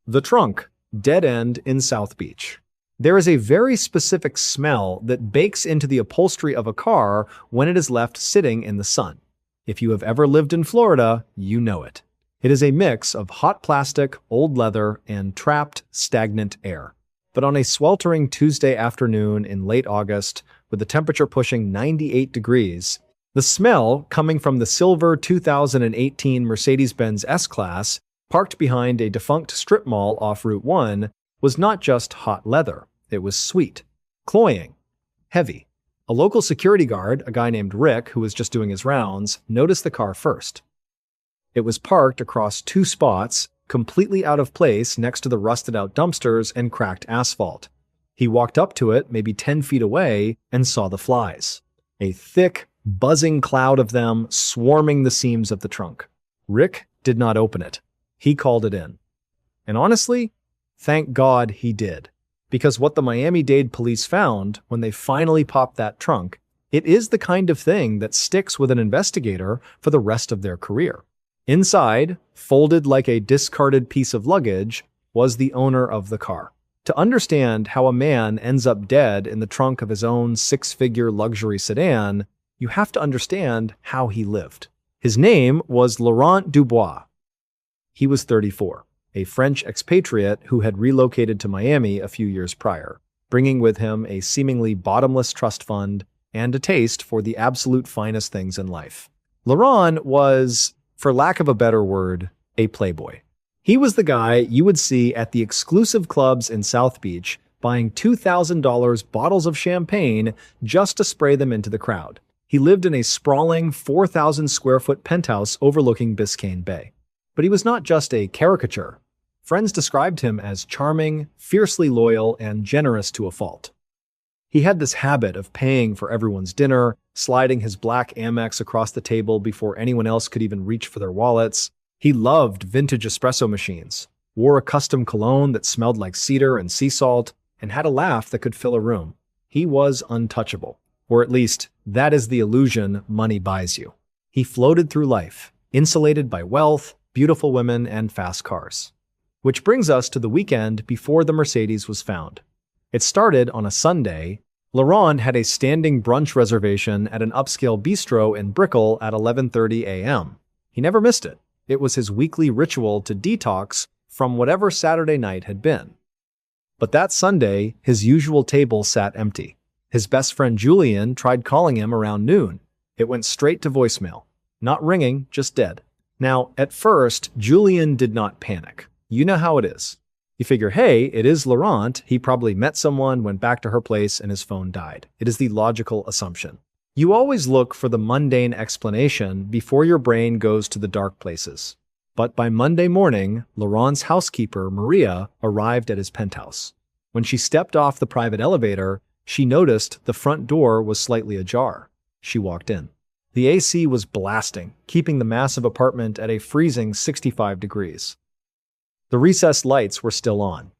The trunk, dead end in South Beach. There is a very specific smell that bakes into the upholstery of a car when it is left sitting in the sun. If you have ever lived in Florida, you know it. It is a mix of hot plastic, old leather, and trapped, stagnant air. But on a sweltering Tuesday afternoon in late August, with the temperature pushing 98 degrees, the smell coming from the silver 2018 Mercedes-Benz S-Class parked behind a defunct strip mall off Route 1 was not just hot leather. It was sweet, cloying, heavy. A local security guard, a guy named Rick, who was just doing his rounds, noticed the car first. It was parked across two spots, completely out of place next to the rusted-out dumpsters and cracked asphalt. He walked up to it, maybe 10 feet away, and saw the flies. A thick, buzzing cloud of them swarming the seams of the trunk. Rick did not open it. He called it in. And honestly, thank God he did. Because what the Miami-Dade police found when they finally popped that trunk, it is the kind of thing that sticks with an investigator for the rest of their career. Inside, folded like a discarded piece of luggage, was the owner of the car. To understand how a man ends up dead in the trunk of his own six-figure luxury sedan, you have to understand how he lived. His name was Laurent Dubois. He was 34, a French expatriate who had relocated to Miami a few years prior, bringing with him a seemingly bottomless trust fund and a taste for the absolute finest things in life. Laurent was, for lack of a better word, a playboy. He was the guy you would see at the exclusive clubs in South Beach buying $2,000 bottles of champagne just to spray them into the crowd. He lived in a sprawling 4,000 square foot penthouse overlooking Biscayne Bay. But he was not just a caricature. Friends described him as charming, fiercely loyal, and generous to a fault. He had this habit of paying for everyone's dinner, sliding his black Amex across the table before anyone else could even reach for their wallets. He loved vintage espresso machines, wore a custom cologne that smelled like cedar and sea salt, and had a laugh that could fill a room. He was untouchable. Or at least, that is the illusion money buys you. He floated through life, insulated by wealth, beautiful women, and fast cars. Which brings us to the weekend before the Mercedes was found. It started on a Sunday. Laurent had a standing brunch reservation at an upscale bistro in Brickell at 11:30 a.m. He never missed it. It was his weekly ritual to detox from whatever Saturday night had been. But that Sunday, his usual table sat empty. His best friend Julian tried calling him around noon. It went straight to voicemail. Not ringing, just dead. Now, at first, Julian did not panic. You know how it is. You figure, hey, it is Laurent. He probably met someone, went back to her place, and his phone died. It is the logical assumption. You always look for the mundane explanation before your brain goes to the dark places. But by Monday morning, Laurent's housekeeper, Maria, arrived at his penthouse. When she stepped off the private elevator, she noticed the front door was slightly ajar. She walked in. The AC was blasting, keeping the massive apartment at a freezing 65 degrees. The recessed lights were still on.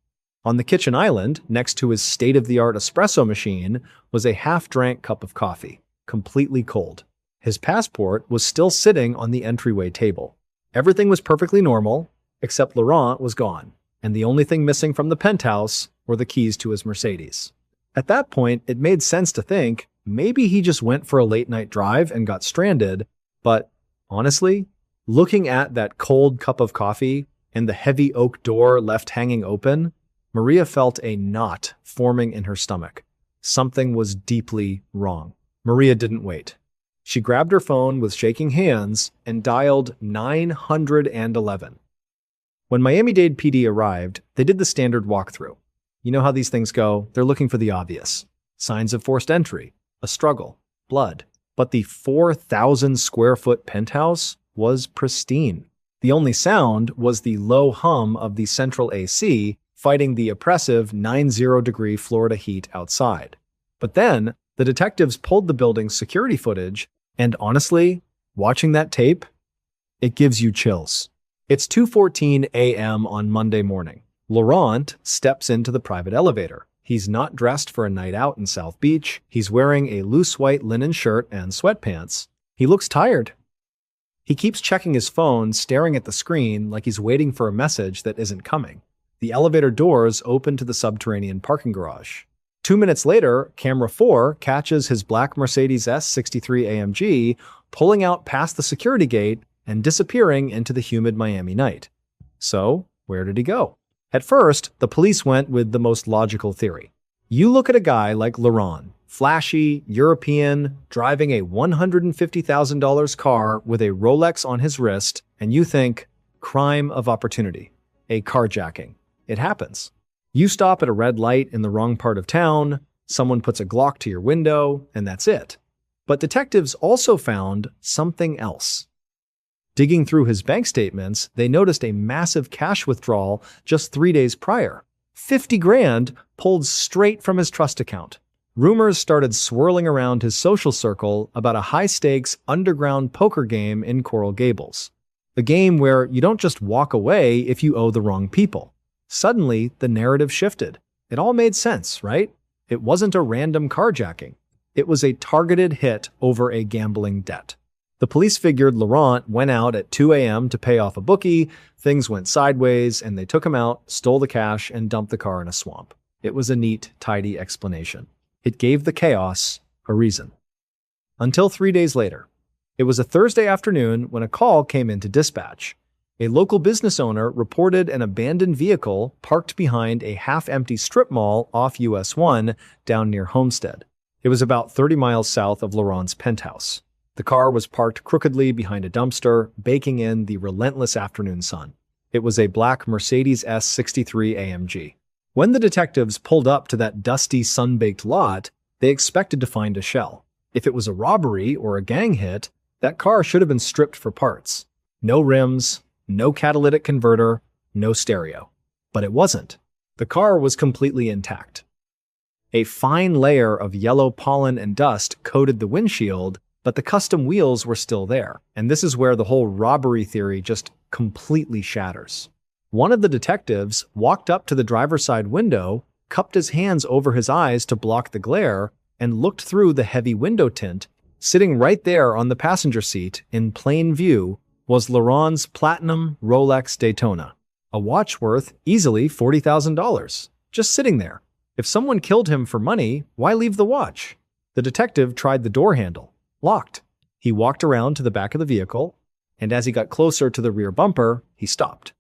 On the kitchen island, next to his state-of-the-art espresso machine, was a half-drank cup of coffee, completely cold. His passport was still sitting on the entryway table. Everything was perfectly normal, except Laurent was gone, and the only thing missing from the penthouse were the keys to his Mercedes. At that point, it made sense to think maybe he just went for a late-night drive and got stranded, but honestly, looking at that cold cup of coffee and the heavy oak door left hanging open, Maria felt a knot forming in her stomach. Something was deeply wrong. Maria didn't wait. She grabbed her phone with shaking hands and dialed 911. When Miami-Dade PD arrived, they did the standard walkthrough. You know how these things go. They're looking for the obvious. Signs of forced entry, a struggle, blood. But the 4,000 square foot penthouse was pristine. The only sound was the low hum of the central AC fighting the oppressive 90-degree Florida heat outside. But then, the detectives pulled the building's security footage, and honestly, watching that tape, it gives you chills. It's 2:14 a.m. on Monday morning. Laurent steps into the private elevator. He's not dressed for a night out in South Beach. He's wearing a loose white linen shirt and sweatpants. He looks tired. He keeps checking his phone, staring at the screen like he's waiting for a message that isn't coming. The elevator doors open to the subterranean parking garage. 2 minutes later, camera 4 catches his black Mercedes S63 AMG pulling out past the security gate and disappearing into the humid Miami night. So, where did he go? At first, the police went with the most logical theory. You look at a guy like Laurent, flashy, European, driving a $150,000 car with a Rolex on his wrist, and you think, crime of opportunity, a carjacking. It happens. You stop at a red light in the wrong part of town, someone puts a Glock to your window, and that's it. But detectives also found something else. Digging through his bank statements, they noticed a massive cash withdrawal just 3 days prior. 50 grand pulled straight from his trust account. Rumors started swirling around his social circle about a high-stakes underground poker game in Coral Gables. A game where you don't just walk away if you owe the wrong people. Suddenly, the narrative shifted. It all made sense, right? It wasn't a random carjacking. It was a targeted hit over a gambling debt. The police figured Laurent went out at 2 a.m. to pay off a bookie, things went sideways, and they took him out, stole the cash, and dumped the car in a swamp. It was a neat, tidy explanation. It gave the chaos a reason. Until 3 days later. It was a Thursday afternoon when a call came into dispatch. A local business owner reported an abandoned vehicle parked behind a half-empty strip mall off US 1 down near Homestead. It was about 30 miles south of Laurent's penthouse. The car was parked crookedly behind a dumpster, baking in the relentless afternoon sun. It was a black Mercedes S63 AMG. When the detectives pulled up to that dusty, sun-baked lot, they expected to find a shell. If it was a robbery or a gang hit, that car should have been stripped for parts. No rims, no catalytic converter, no stereo. But it wasn't. The car was completely intact. A fine layer of yellow pollen and dust coated the windshield, but the custom wheels were still there. And this is where the whole robbery theory just completely shatters. One of the detectives walked up to the driver's side window, cupped his hands over his eyes to block the glare, and looked through the heavy window tint. Sitting right there on the passenger seat, in plain view, was Laurent's platinum Rolex Daytona, a watch worth easily $40,000, just sitting there. If someone killed him for money, why leave the watch? The detective tried the door handle. Locked. He walked around to the back of the vehicle, and as he got closer to the rear bumper, he stopped.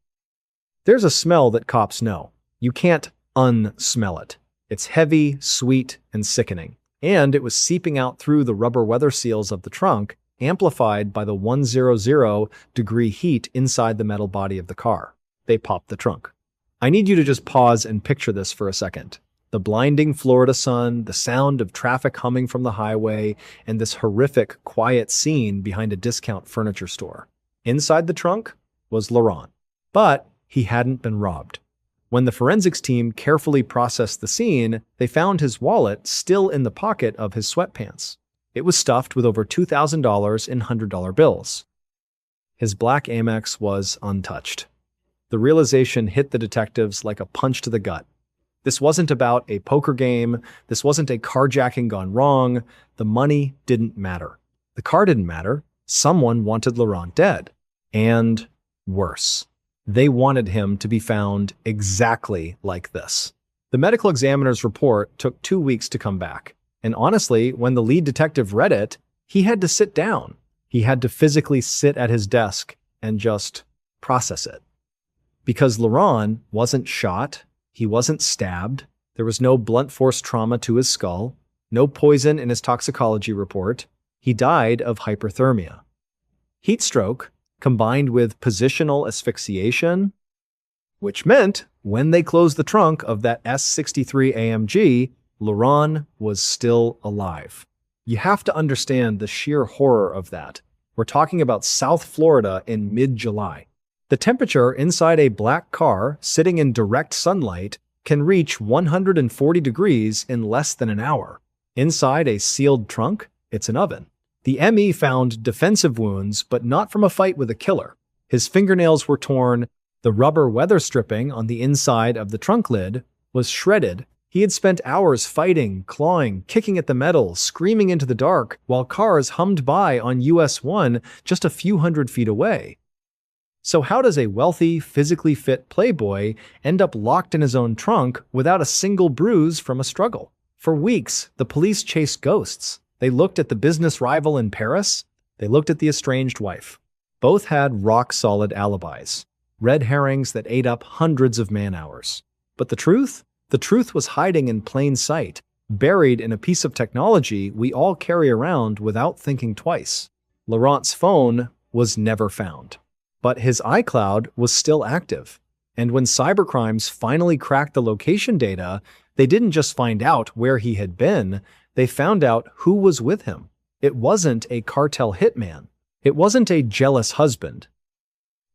There's a smell that cops know. You can't unsmell it. It's heavy, sweet, and sickening. And it was seeping out through the rubber weather seals of the trunk, amplified by the 100-degree heat inside the metal body of the car. They popped the trunk. I need you to just pause and picture this for a second. The blinding Florida sun, the sound of traffic humming from the highway, and this horrific, quiet scene behind a discount furniture store. Inside the trunk was Laurent. But he hadn't been robbed. When the forensics team carefully processed the scene, they found his wallet still in the pocket of his sweatpants. It was stuffed with over $2,000 in $100 bills. His black Amex was untouched. The realization hit the detectives like a punch to the gut. This wasn't about a poker game. This wasn't a carjacking gone wrong. The money didn't matter. The car didn't matter. Someone wanted Laurent dead. And worse. They wanted him to be found exactly like this. The medical examiner's report took 2 weeks to come back. And honestly, when the lead detective read it, he had to sit down. He had to physically sit at his desk and just process it. Because Laurent wasn't shot, he wasn't stabbed, there was no blunt force trauma to his skull, no poison in his toxicology report. He died of hyperthermia. Heat stroke, combined with positional asphyxiation, which meant when they closed the trunk of that S63 AMG, Laurent was still alive. You have to understand the sheer horror of that. We're talking about South Florida in mid-July. The temperature inside a black car sitting in direct sunlight can reach 140 degrees in less than an hour. Inside a sealed trunk, it's an oven. The ME found defensive wounds, but not from a fight with a killer. His fingernails were torn, the rubber weather stripping on the inside of the trunk lid was shredded. He had spent hours fighting, clawing, kicking at the metal, screaming into the dark, while cars hummed by on US 1 just a few hundred feet away. So how does a wealthy, physically fit playboy end up locked in his own trunk without a single bruise from a struggle? For weeks, the police chased ghosts. They looked at the business rival in Paris. They looked at the estranged wife. Both had rock-solid alibis, red herrings that ate up hundreds of man-hours. But the truth? The truth was hiding in plain sight, buried in a piece of technology we all carry around without thinking twice. Laurent's phone was never found. But his iCloud was still active. And when cybercrimes finally cracked the location data, they didn't just find out where he had been, they found out who was with him. It wasn't a cartel hitman. It wasn't a jealous husband.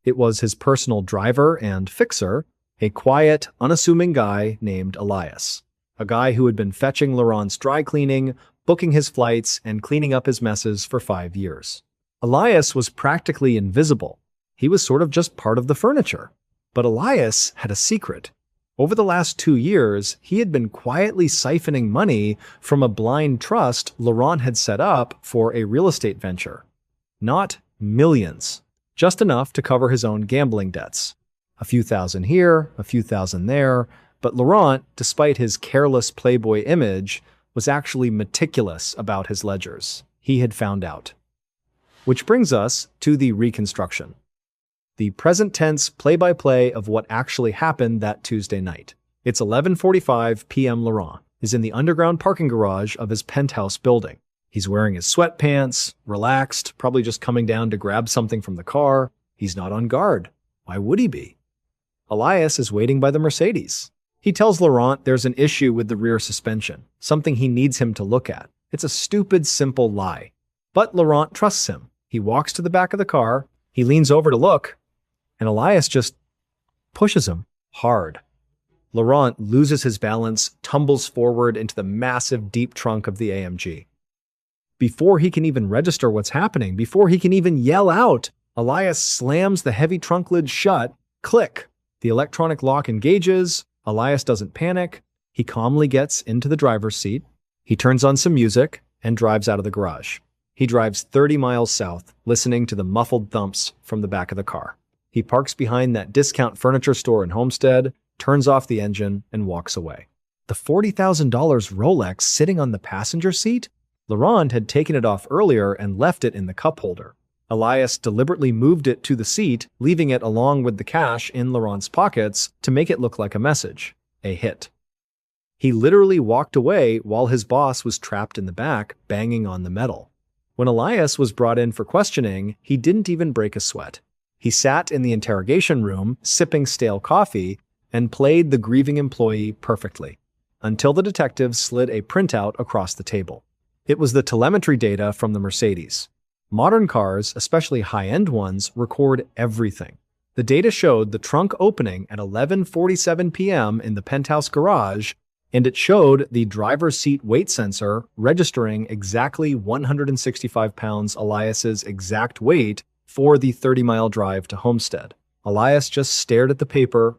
It was his personal driver and fixer, a quiet, unassuming guy named Elias. A guy who had been fetching Laurent's dry cleaning, booking his flights, and cleaning up his messes for 5 years. Elias was practically invisible. He was sort of just part of the furniture. But Elias had a secret. Over the last 2 years, he had been quietly siphoning money from a blind trust Laurent had set up for a real estate venture. Not millions, just enough to cover his own gambling debts. A few thousand here, a few thousand there, but Laurent, despite his careless playboy image, was actually meticulous about his ledgers. He had found out. Which brings us to the reconstruction. The present tense play-by-play of what actually happened that Tuesday night. It's 11:45 p.m. Laurent is in the underground parking garage of his penthouse building. He's wearing his sweatpants, relaxed, probably just coming down to grab something from the car. He's not on guard. Why would he be? Elias is waiting by the Mercedes. He tells Laurent there's an issue with the rear suspension, something he needs him to look at. It's a stupid, simple lie. But Laurent trusts him. He walks to the back of the car, he leans over to look, and Elias just pushes him hard. Laurent loses his balance, tumbles forward into the massive deep trunk of the AMG. Before he can even register what's happening, before he can even yell out, Elias slams the heavy trunk lid shut. Click! The electronic lock engages. Elias doesn't panic. He calmly gets into the driver's seat. He turns on some music and drives out of the garage. He drives 30 miles south, listening to the muffled thumps from the back of the car. He parks behind that discount furniture store in Homestead, turns off the engine, and walks away. The $40,000 Rolex sitting on the passenger seat? Laurent had taken it off earlier and left it in the cup holder. Elias deliberately moved it to the seat, leaving it along with the cash in Laurent's pockets to make it look like a message, a hit. He literally walked away while his boss was trapped in the back, banging on the metal. When Elias was brought in for questioning, he didn't even break a sweat. He sat in the interrogation room, sipping stale coffee, and played the grieving employee perfectly, until the detective slid a printout across the table. It was the telemetry data from the Mercedes. Modern cars, especially high-end ones, record everything. The data showed the trunk opening at 11:47 p.m. in the penthouse garage, and it showed the driver's seat weight sensor registering exactly 165 pounds, Elias's exact weight, for the 30-mile drive to Homestead. Elias just stared at the paper,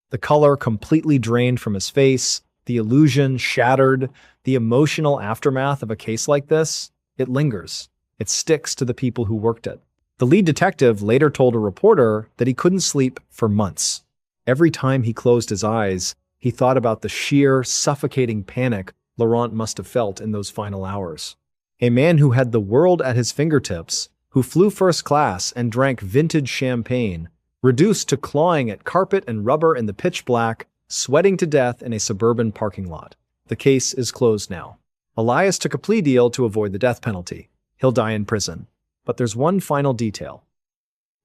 the color completely drained from his face, the illusion shattered. The emotional aftermath of a case like this, it lingers. It sticks to the people who worked it. The lead detective later told a reporter that he couldn't sleep for months. Every time he closed his eyes, he thought about the sheer, suffocating panic Laurent must have felt in those final hours. A man who had the world at his fingertips, who flew first class and drank vintage champagne, reduced to clawing at carpet and rubber in the pitch black, sweating to death in a suburban parking lot. The case is closed now. Elias took a plea deal to avoid the death penalty. He'll die in prison. But there's one final detail.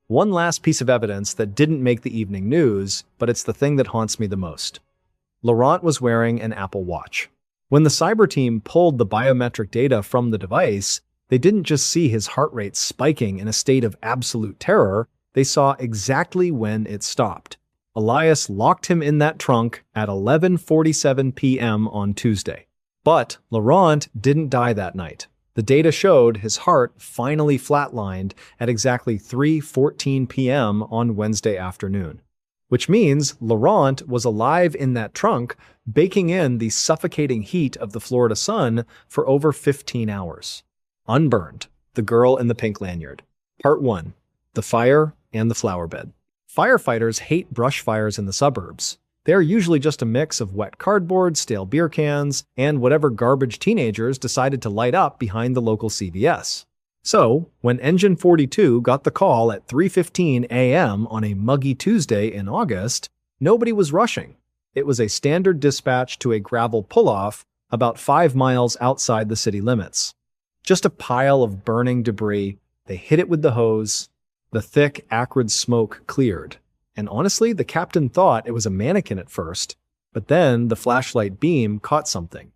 One last piece of evidence that didn't make the evening news, but it's the thing that haunts me the most. Laurent was wearing an Apple Watch. When the cyber team pulled the biometric data from the device, they didn't just see his heart rate spiking in a state of absolute terror, they saw exactly when it stopped. Elias locked him in that trunk at 11:47 p.m. on Tuesday. But Laurent didn't die that night. The data showed his heart finally flatlined at exactly 3:14 p.m. on Wednesday afternoon. Which means Laurent was alive in that trunk, baking in the suffocating heat of the Florida sun for over 15 hours. Unburned, the girl in the pink lanyard. Part 1. The fire and the flower bed. Firefighters hate brush fires in the suburbs. They're usually just a mix of wet cardboard, stale beer cans, and whatever garbage teenagers decided to light up behind the local CVS. So, when Engine 42 got the call at 3:15 a.m. on a muggy Tuesday in August, nobody was rushing. It was a standard dispatch to a gravel pull-off about 5 miles outside the city limits. Just a pile of burning debris. They hit it with the hose. The thick, acrid smoke cleared. And honestly, the captain thought it was a mannequin at first, but then the flashlight beam caught something.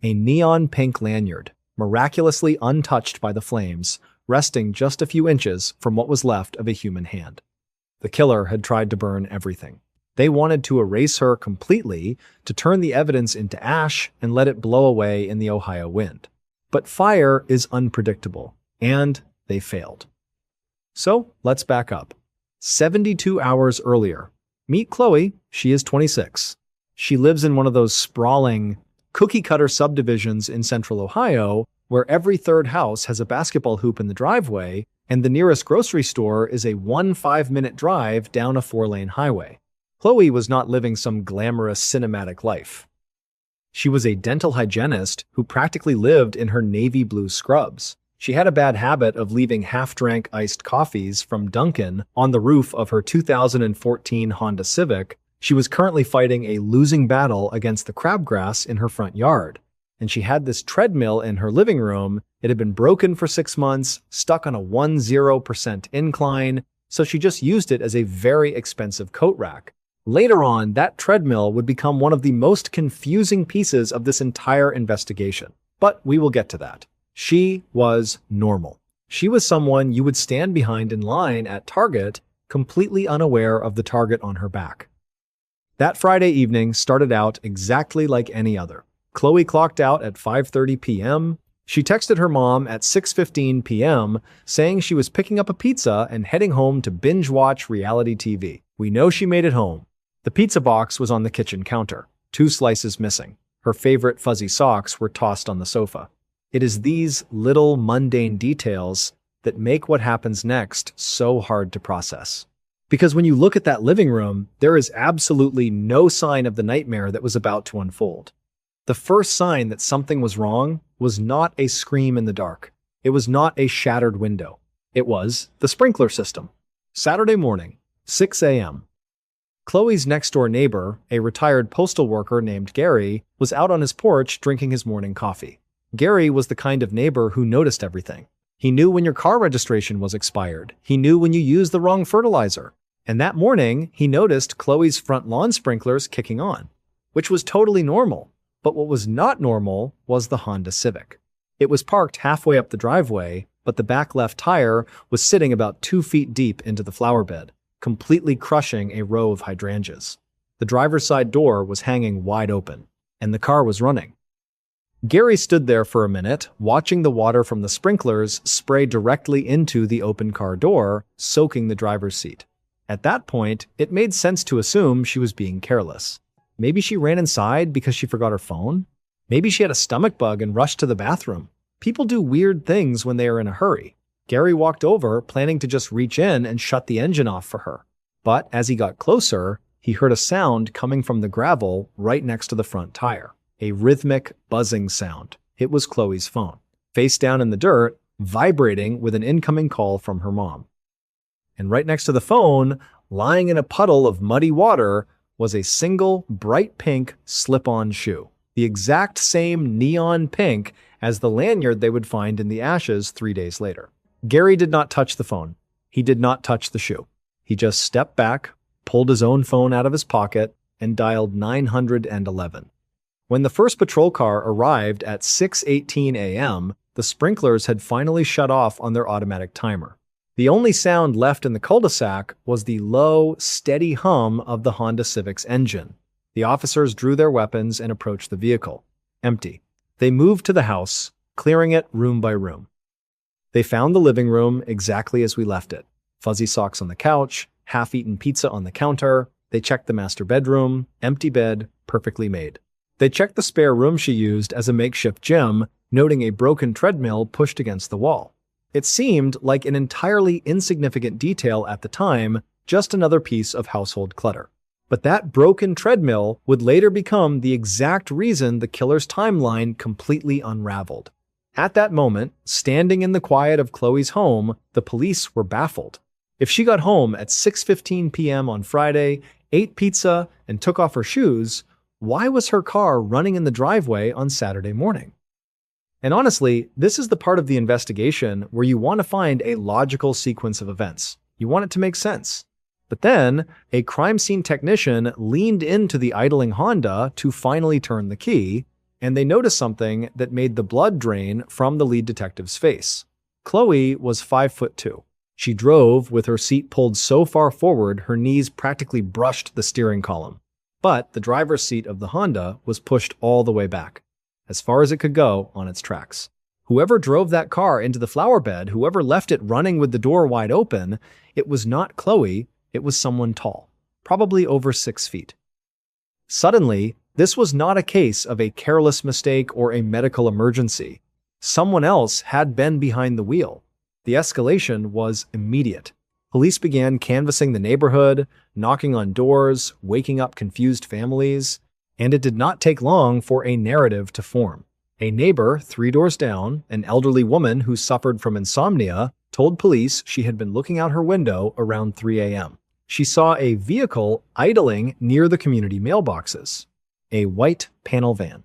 A neon pink lanyard, miraculously untouched by the flames, resting just a few inches from what was left of a human hand. The killer had tried to burn everything. They wanted to erase her completely, to turn the evidence into ash and let it blow away in the Ohio wind. But fire is unpredictable, and they failed. So, let's back up. 72 hours earlier. Meet Chloe. She is 26. She lives in one of those sprawling, cookie-cutter subdivisions in central Ohio where every third house has a basketball hoop in the driveway and the nearest grocery store is a 5-minute drive down a 4-lane highway. Chloe was not living some glamorous cinematic life. She was a dental hygienist who practically lived in her navy blue scrubs. She had a bad habit of leaving half-drank iced coffees from Dunkin' on the roof of her 2014 Honda Civic. She was currently fighting a losing battle against the crabgrass in her front yard. And she had this treadmill in her living room. It had been broken for 6 months, stuck on a 10% incline, so she just used it as a very expensive coat rack. Later on, that treadmill would become one of the most confusing pieces of this entire investigation. But we will get to that. She was normal. She was someone you would stand behind in line at Target, completely unaware of the target on her back. That Friday evening started out exactly like any other. Chloe clocked out at 5:30 p.m. She texted her mom at 6:15 p.m. saying she was picking up a pizza and heading home to binge-watch reality TV. We know she made it home. The pizza box was on the kitchen counter, 2 slices missing. Her favorite fuzzy socks were tossed on the sofa. It is these little mundane details that make what happens next so hard to process. Because when you look at that living room, there is absolutely no sign of the nightmare that was about to unfold. The first sign that something was wrong was not a scream in the dark. It was not a shattered window. It was the sprinkler system. Saturday morning, 6 a.m. Chloe's next-door neighbor, a retired postal worker named Gary, was out on his porch drinking his morning coffee. Gary was the kind of neighbor who noticed everything. He knew when your car registration was expired. He knew when you used the wrong fertilizer. And that morning, he noticed Chloe's front lawn sprinklers kicking on, which was totally normal. But what was not normal was the Honda Civic. It was parked halfway up the driveway, but the back left tire was sitting about 2 feet deep into the flower bed, completely crushing a row of hydrangeas. The driver's side door was hanging wide open, and the car was running. Gary stood there for a minute, watching the water from the sprinklers spray directly into the open car door, soaking the driver's seat. At that point, it made sense to assume she was being careless. Maybe she ran inside because she forgot her phone. Maybe she had a stomach bug and rushed to the bathroom. People do weird things when they are in a hurry. Gary walked over, planning to just reach in and shut the engine off for her. But as he got closer, he heard a sound coming from the gravel right next to the front tire. A rhythmic, buzzing sound. It was Chloe's phone, face down in the dirt, vibrating with an incoming call from her mom. And right next to the phone, lying in a puddle of muddy water, was a single, bright pink slip-on shoe. The exact same neon pink as the lanyard they would find in the ashes 3 days later. Gary did not touch the phone. He did not touch the shoe. He just stepped back, pulled his own phone out of his pocket, and dialed 911. When the first patrol car arrived at 6:18 a.m., the sprinklers had finally shut off on their automatic timer. The only sound left in the cul-de-sac was the low, steady hum of the Honda Civic's engine. The officers drew their weapons and approached the vehicle. Empty. They moved to the house, clearing it room by room. They found the living room exactly as we left it. Fuzzy socks on the couch, half-eaten pizza on the counter. They checked the master bedroom, empty bed, perfectly made. They checked the spare room she used as a makeshift gym, noting a broken treadmill pushed against the wall. It seemed like an entirely insignificant detail at the time, just another piece of household clutter. But that broken treadmill would later become the exact reason the killer's timeline completely unraveled. At that moment, standing in the quiet of Chloe's home, the police were baffled. If she got home at 6:15 p.m. on Friday, ate pizza, and took off her shoes, why was her car running in the driveway on Saturday morning? And honestly, this is the part of the investigation where you want to find a logical sequence of events. You want it to make sense. But then, a crime scene technician leaned into the idling Honda to finally turn the key, and they noticed something that made the blood drain from the lead detective's face. Chloe was 5'2". She drove with her seat pulled so far forward her knees practically brushed the steering column. But the driver's seat of the Honda was pushed all the way back, as far as it could go on its tracks. Whoever drove that car into the flower bed, whoever left it running with the door wide open, it was not Chloe, it was someone tall, probably over 6 feet. Suddenly, this was not a case of a careless mistake or a medical emergency. Someone else had been behind the wheel. The escalation was immediate. Police began canvassing the neighborhood, knocking on doors, waking up confused families, and it did not take long for a narrative to form. A neighbor 3 doors down, an elderly woman who suffered from insomnia, told police she had been looking out her window around 3 a.m. She saw a vehicle idling near the community mailboxes, a white panel van.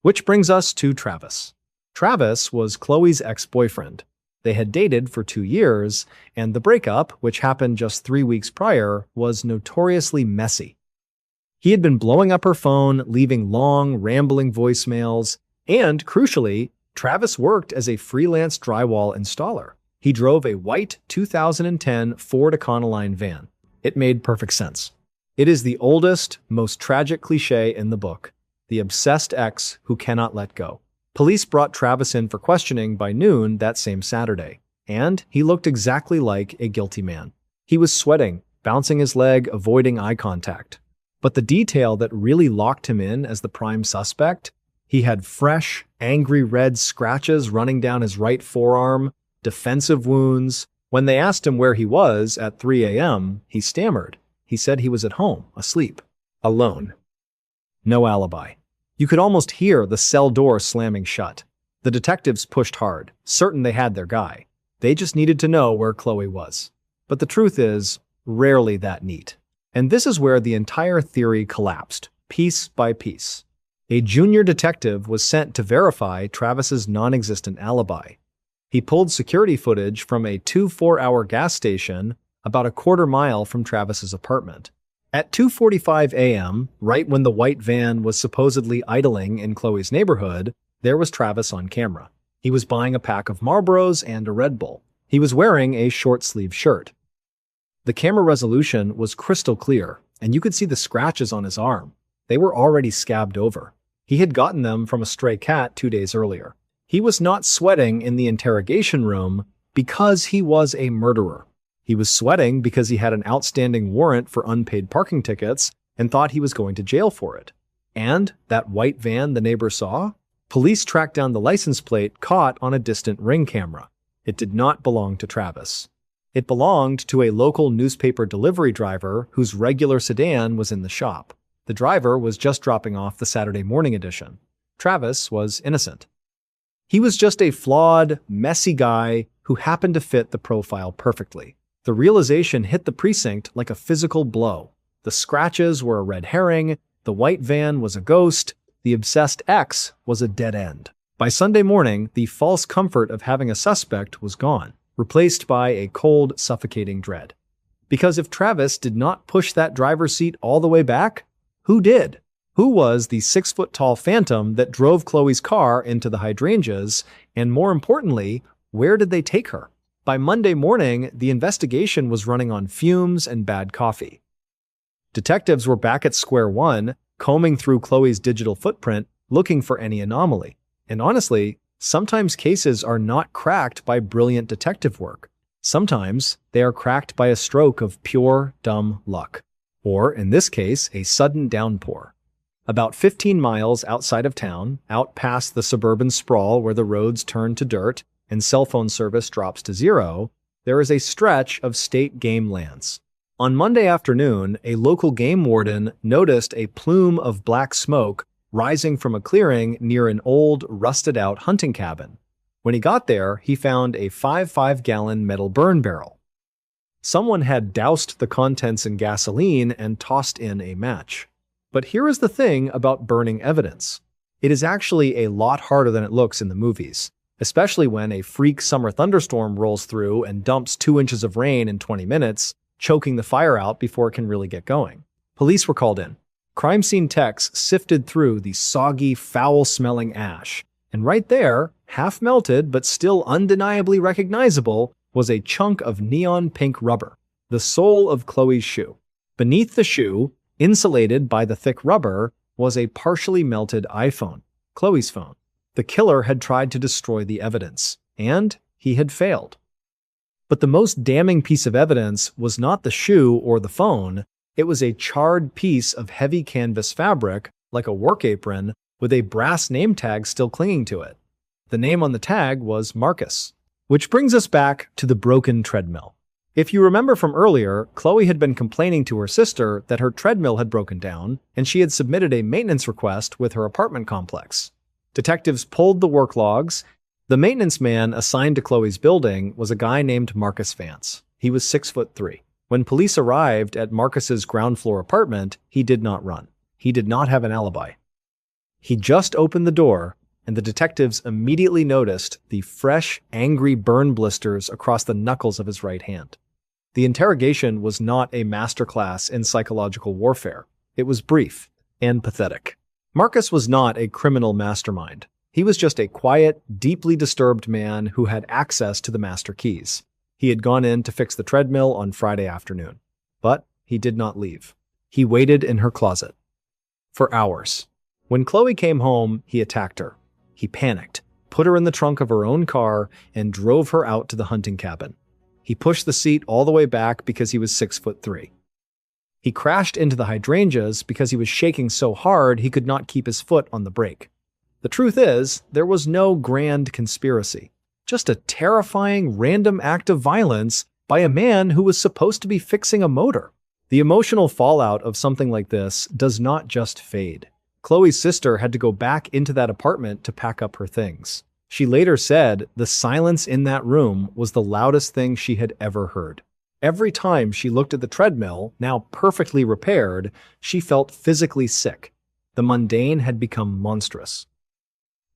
Which brings us to Travis. Travis was Chloe's ex-boyfriend. They had dated for 2 years, and the breakup, which happened just 3 weeks prior, was notoriously messy. He had been blowing up her phone, leaving long, rambling voicemails, and, crucially, Travis worked as a freelance drywall installer. He drove a white 2010 Ford Econoline van. It made perfect sense. It is the oldest, most tragic cliché in the book, the obsessed ex who cannot let go. Police brought Travis in for questioning by noon that same Saturday, and he looked exactly like a guilty man. He was sweating, bouncing his leg, avoiding eye contact. But the detail that really locked him in as the prime suspect, he had fresh, angry red scratches running down his right forearm, defensive wounds. When they asked him where he was at 3 a.m., he stammered. He said he was at home, asleep, alone. No alibi. You could almost hear the cell door slamming shut. The detectives pushed hard, certain they had their guy. They just needed to know where Chloe was. But the truth is, rarely that neat. And this is where the entire theory collapsed, piece by piece. A junior detective was sent to verify Travis's non-existent alibi. He pulled security footage from a 4-hour gas station about a quarter mile from Travis's apartment. At 2:45 a.m., right when the white van was supposedly idling in Chloe's neighborhood, there was Travis on camera. He was buying a pack of Marlboros and a Red Bull. He was wearing a short-sleeved shirt. The camera resolution was crystal clear, and you could see the scratches on his arm. They were already scabbed over. He had gotten them from a stray cat 2 days earlier. He was not sweating in the interrogation room because he was a murderer. He was sweating because he had an outstanding warrant for unpaid parking tickets and thought he was going to jail for it. And that white van the neighbor saw? Police tracked down the license plate caught on a distant Ring camera. It did not belong to Travis. It belonged to a local newspaper delivery driver whose regular sedan was in the shop. The driver was just dropping off the Saturday morning edition. Travis was innocent. He was just a flawed, messy guy who happened to fit the profile perfectly. The realization hit the precinct like a physical blow. The scratches were a red herring, the white van was a ghost, the obsessed ex was a dead end. By Sunday morning, the false comfort of having a suspect was gone, replaced by a cold, suffocating dread. Because if Travis did not push that driver's seat all the way back, who did? Who was the 6-foot-tall phantom that drove Chloe's car into the hydrangeas, and more importantly, where did they take her? By Monday morning, the investigation was running on fumes and bad coffee. Detectives were back at square one, combing through Chloe's digital footprint, looking for any anomaly. And honestly, sometimes cases are not cracked by brilliant detective work. Sometimes they are cracked by a stroke of pure, dumb luck. Or, in this case, a sudden downpour. About 15 miles outside of town, out past the suburban sprawl where the roads turned to dirt, and cell phone service drops to zero, there is a stretch of state game lands. On Monday afternoon, a local game warden noticed a plume of black smoke rising from a clearing near an old, rusted-out hunting cabin. When he got there, he found a 5.5-gallon metal burn barrel. Someone had doused the contents in gasoline and tossed in a match. But here is the thing about burning evidence. It is actually a lot harder than it looks in the movies, especially when a freak summer thunderstorm rolls through and dumps 2 inches of rain in 20 minutes, choking the fire out before it can really get going. Police were called in. Crime scene techs sifted through the soggy, foul-smelling ash, and right there, half melted but still undeniably recognizable, was a chunk of neon pink rubber, the sole of Chloe's shoe. Beneath the shoe, insulated by the thick rubber, was a partially melted iPhone, Chloe's phone. The killer had tried to destroy the evidence, and he had failed. But the most damning piece of evidence was not the shoe or the phone. It was a charred piece of heavy canvas fabric, like a work apron, with a brass name tag still clinging to it. The name on the tag was Marcus. Which brings us back to the broken treadmill. If you remember from earlier, Chloe had been complaining to her sister that her treadmill had broken down, and she had submitted a maintenance request with her apartment complex. Detectives pulled the work logs. The maintenance man assigned to Chloe's building was a guy named Marcus Vance. He was 6'3". When police arrived at Marcus's ground floor apartment, he did not run. He did not have an alibi. He just opened the door, and the detectives immediately noticed the fresh, angry burn blisters across the knuckles of his right hand. The interrogation was not a masterclass in psychological warfare. It was brief and pathetic. Marcus was not a criminal mastermind. He was just a quiet, deeply disturbed man who had access to the master keys. He had gone in to fix the treadmill on Friday afternoon. But he did not leave. He waited in her closet. For hours. When Chloe came home, he attacked her. He panicked, put her in the trunk of her own car, and drove her out to the hunting cabin. He pushed the seat all the way back because he was 6'3". He crashed into the hydrangeas because he was shaking so hard he could not keep his foot on the brake. The truth is, there was no grand conspiracy. Just a terrifying, random act of violence by a man who was supposed to be fixing a motor. The emotional fallout of something like this does not just fade. Chloe's sister had to go back into that apartment to pack up her things. She later said the silence in that room was the loudest thing she had ever heard. Every time she looked at the treadmill, now perfectly repaired, she felt physically sick. The mundane had become monstrous.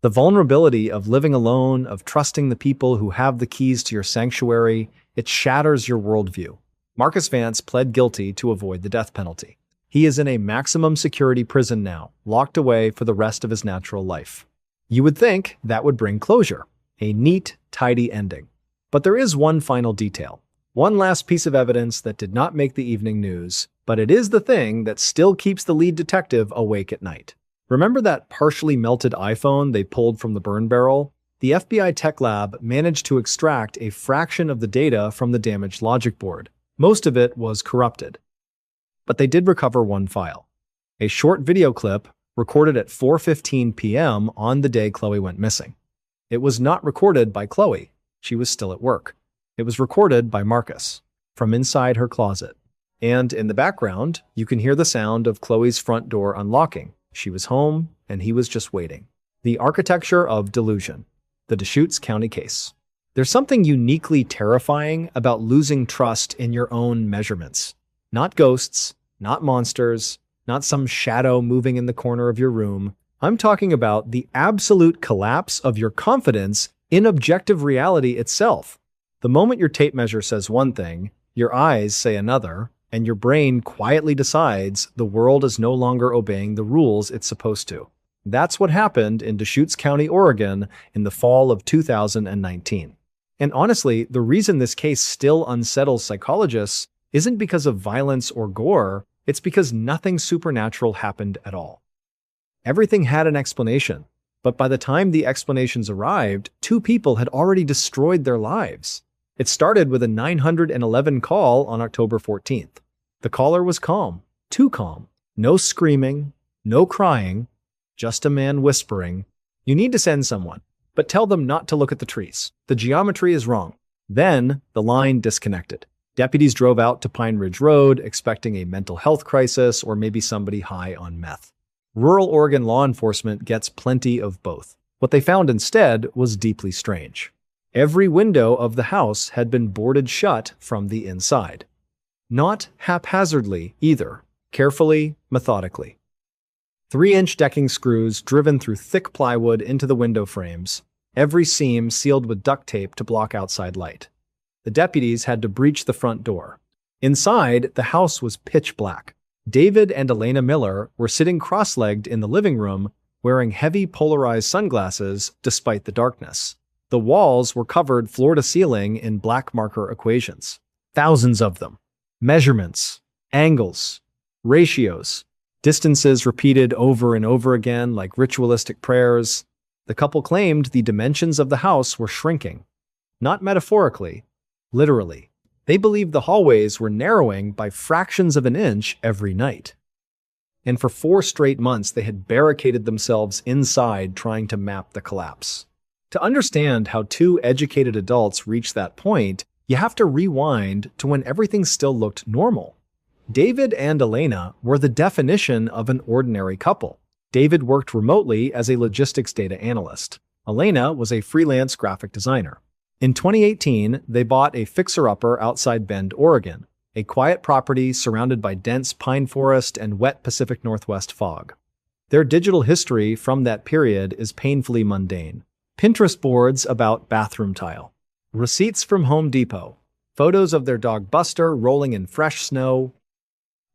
The vulnerability of living alone, of trusting the people who have the keys to your sanctuary, it shatters your worldview. Marcus Vance pled guilty to avoid the death penalty. He is in a maximum security prison now, locked away for the rest of his natural life. You would think that would bring closure, a neat, tidy ending. But there is one final detail. One last piece of evidence that did not make the evening news, but it is the thing that still keeps the lead detective awake at night. Remember that partially melted iPhone they pulled from the burn barrel? The FBI tech lab managed to extract a fraction of the data from the damaged logic board. Most of it was corrupted. But they did recover one file. A short video clip recorded at 4:15 p.m. on the day Chloe went missing. It was not recorded by Chloe. She was still at work. It was recorded by Marcus, from inside her closet. And in the background, you can hear the sound of Chloe's front door unlocking. She was home, and he was just waiting. The architecture of delusion. The Deschutes County case. There's something uniquely terrifying about losing trust in your own measurements. Not ghosts, not monsters, not some shadow moving in the corner of your room. I'm talking about the absolute collapse of your confidence in objective reality itself. The moment your tape measure says one thing, your eyes say another, and your brain quietly decides the world is no longer obeying the rules it's supposed to. That's what happened in Deschutes County, Oregon in the fall of 2019. And honestly, the reason this case still unsettles psychologists isn't because of violence or gore, it's because nothing supernatural happened at all. Everything had an explanation, but by the time the explanations arrived, 2 people had already destroyed their lives. It started with a 911 call on October 14th. The caller was calm, too calm. No screaming, no crying, just a man whispering, "You need to send someone." but tell them not to look at the trees. The geometry is wrong. Then, the line disconnected. Deputies drove out to Pine Ridge Road, expecting a mental health crisis or maybe somebody high on meth. Rural Oregon law enforcement gets plenty of both. What they found instead was deeply strange. Every window of the house had been boarded shut from the inside. Not haphazardly either, carefully, methodically. 3-inch decking screws driven through thick plywood into the window frames, every seam sealed with duct tape to block outside light. The deputies had to breach the front door. Inside, the house was pitch black. David and Elena Miller were sitting cross-legged in the living room, wearing heavy polarized sunglasses despite the darkness. The walls were covered floor to ceiling in black marker equations. Thousands of them. Measurements, angles, ratios, distances repeated over and over again like ritualistic prayers. The couple claimed the dimensions of the house were shrinking. Not metaphorically, literally. They believed the hallways were narrowing by fractions of an inch every night. And for 4 straight months, they had barricaded themselves inside trying to map the collapse. To understand how 2 educated adults reached that point, you have to rewind to when everything still looked normal. David and Elena were the definition of an ordinary couple. David worked remotely as a logistics data analyst. Elena was a freelance graphic designer. In 2018, they bought a fixer-upper outside Bend, Oregon, a quiet property surrounded by dense pine forest and wet Pacific Northwest fog. Their digital history from that period is painfully mundane. Pinterest boards about bathroom tile, receipts from Home Depot, photos of their dog Buster rolling in fresh snow,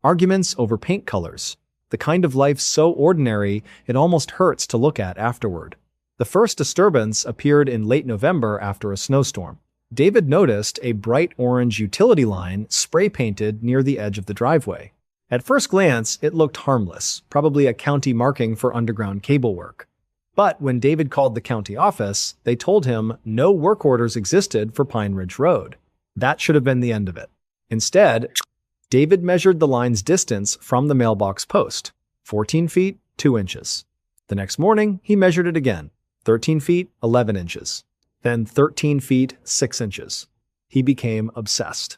arguments over paint colors, the kind of life so ordinary it almost hurts to look at afterward. The first disturbance appeared in late November after a snowstorm. David noticed a bright orange utility line spray-painted near the edge of the driveway. At first glance, it looked harmless, probably a county marking for underground cable work. But when David called the county office, they told him no work orders existed for Pine Ridge Road. That should have been the end of it. Instead, David measured the line's distance from the mailbox post, 14 feet, 2 inches. The next morning, he measured it again, 13 feet, 11 inches. Then 13 feet, 6 inches. He became obsessed.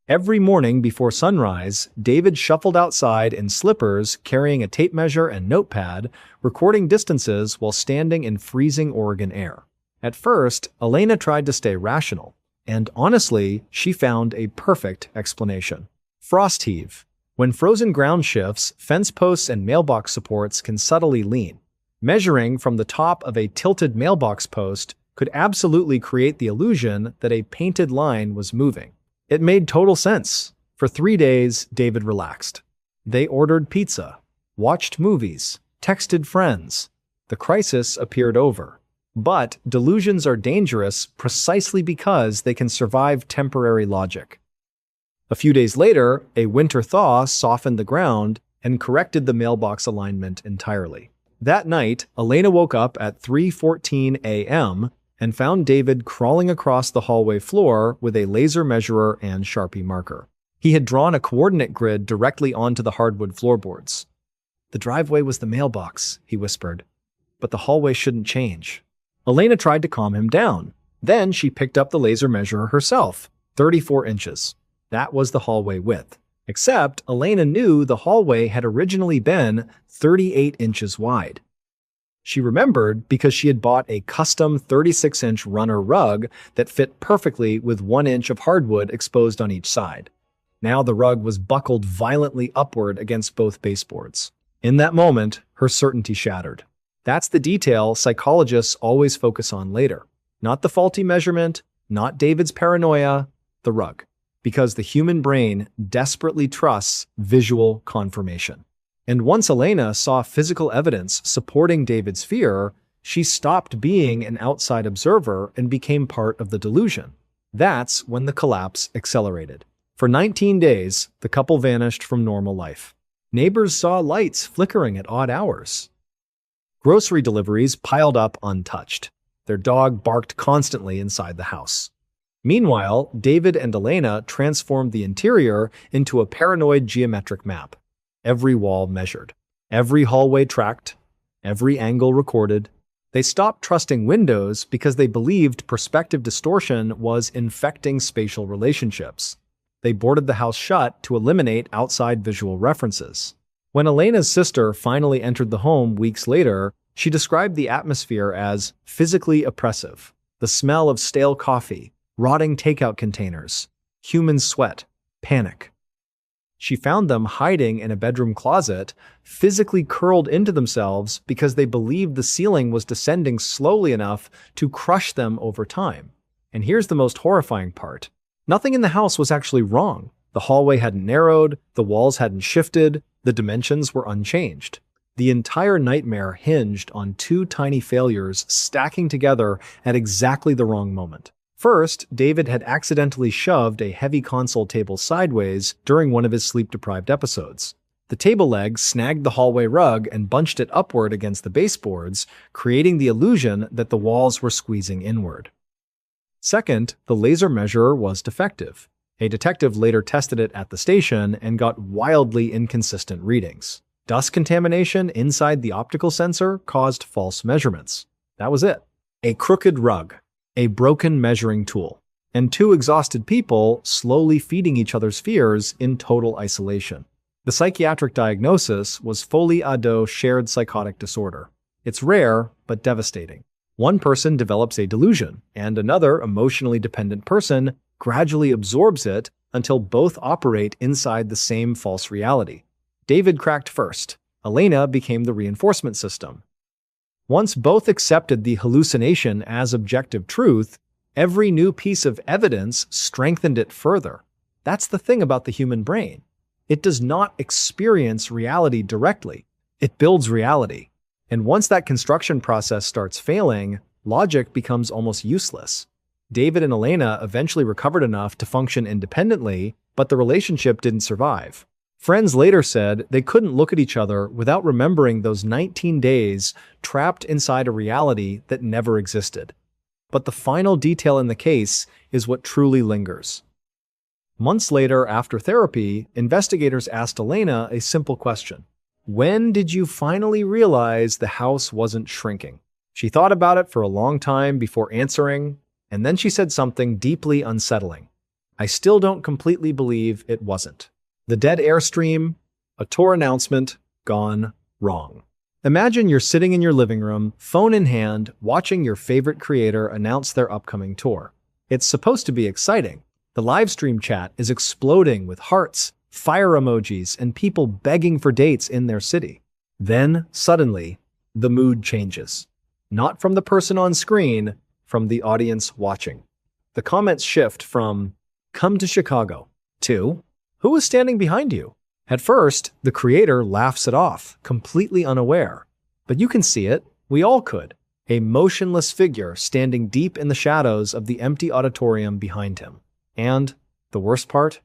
Every morning before sunrise, David shuffled outside in slippers, carrying a tape measure and notepad, recording distances while standing in freezing Oregon air. At first, Elena tried to stay rational, and honestly, she found a perfect explanation. Frost heave. When frozen ground shifts, fence posts and mailbox supports can subtly lean. Measuring from the top of a tilted mailbox post could absolutely create the illusion that a painted line was moving. It made total sense. For 3 days, David relaxed. They ordered pizza, watched movies, texted friends. The crisis appeared over. But delusions are dangerous precisely because they can survive temporary logic. A few days later, a winter thaw softened the ground and corrected the mailbox alignment entirely. That night, Elena woke up at 3:14 a.m. and found David crawling across the hallway floor with a laser measurer and Sharpie marker. He had drawn a coordinate grid directly onto the hardwood floorboards. "The driveway was the mailbox," he whispered, "but the hallway shouldn't change." Elena tried to calm him down. Then she picked up the laser measurer herself, 34 inches. That was the hallway width. Except Elena knew the hallway had originally been 38 inches wide. She remembered because she had bought a custom 36-inch runner rug that fit perfectly with 1 inch of hardwood exposed on each side. Now the rug was buckled violently upward against both baseboards. In that moment, her certainty shattered. That's the detail psychologists always focus on later. Not the faulty measurement, not David's paranoia, the rug. Because the human brain desperately trusts visual confirmation. And once Elena saw physical evidence supporting David's fear, she stopped being an outside observer and became part of the delusion. That's when the collapse accelerated. For 19 days, the couple vanished from normal life. Neighbors saw lights flickering at odd hours. Grocery deliveries piled up untouched. Their dog barked constantly inside the house. Meanwhile, David and Elena transformed the interior into a paranoid geometric map. Every wall measured, every hallway tracked, every angle recorded. They stopped trusting windows because they believed perspective distortion was infecting spatial relationships. They boarded the house shut to eliminate outside visual references. When Elena's sister finally entered the home weeks later, she described the atmosphere as physically oppressive. The smell of stale coffee, rotting takeout containers, human sweat, panic. She found them hiding in a bedroom closet, physically curled into themselves because they believed the ceiling was descending slowly enough to crush them over time. And here's the most horrifying part. Nothing in the house was actually wrong. The hallway hadn't narrowed, the walls hadn't shifted, the dimensions were unchanged. The entire nightmare hinged on two tiny failures stacking together at exactly the wrong moment. First, David had accidentally shoved a heavy console table sideways during one of his sleep-deprived episodes. The table leg snagged the hallway rug and bunched it upward against the baseboards, creating the illusion that the walls were squeezing inward. Second, the laser measurer was defective. A detective later tested it at the station and got wildly inconsistent readings. Dust contamination inside the optical sensor caused false measurements. That was it. A crooked rug, a broken measuring tool, and two exhausted people slowly feeding each other's fears in total isolation. The psychiatric diagnosis was folie à dos shared psychotic disorder. It's rare, but devastating. One person develops a delusion, and another emotionally dependent person gradually absorbs it until both operate inside the same false reality. David cracked first. Elena became the reinforcement system. Once both accepted the hallucination as objective truth, every new piece of evidence strengthened it further. That's the thing about the human brain. It does not experience reality directly. It builds reality. And once that construction process starts failing, logic becomes almost useless. David and Elena eventually recovered enough to function independently, but the relationship didn't survive. Friends later said they couldn't look at each other without remembering those 19 days trapped inside a reality that never existed. But the final detail in the case is what truly lingers. Months later, after therapy, investigators asked Elena a simple question. When did you finally realize the house wasn't shrinking? She thought about it for a long time before answering, and then she said something deeply unsettling. I still don't completely believe it wasn't. The dead airstream, a tour announcement, gone wrong. Imagine you're sitting in your living room, phone in hand, watching your favorite creator announce their upcoming tour. It's supposed to be exciting. The live stream chat is exploding with hearts, fire emojis, and people begging for dates in their city. Then, suddenly, the mood changes. Not from the person on screen, from the audience watching. The comments shift from, "Come to Chicago," to, "Who is standing behind you?" At first, the creator laughs it off, completely unaware. But you can see it. We all could. A motionless figure standing deep in the shadows of the empty auditorium behind him. And, the worst part?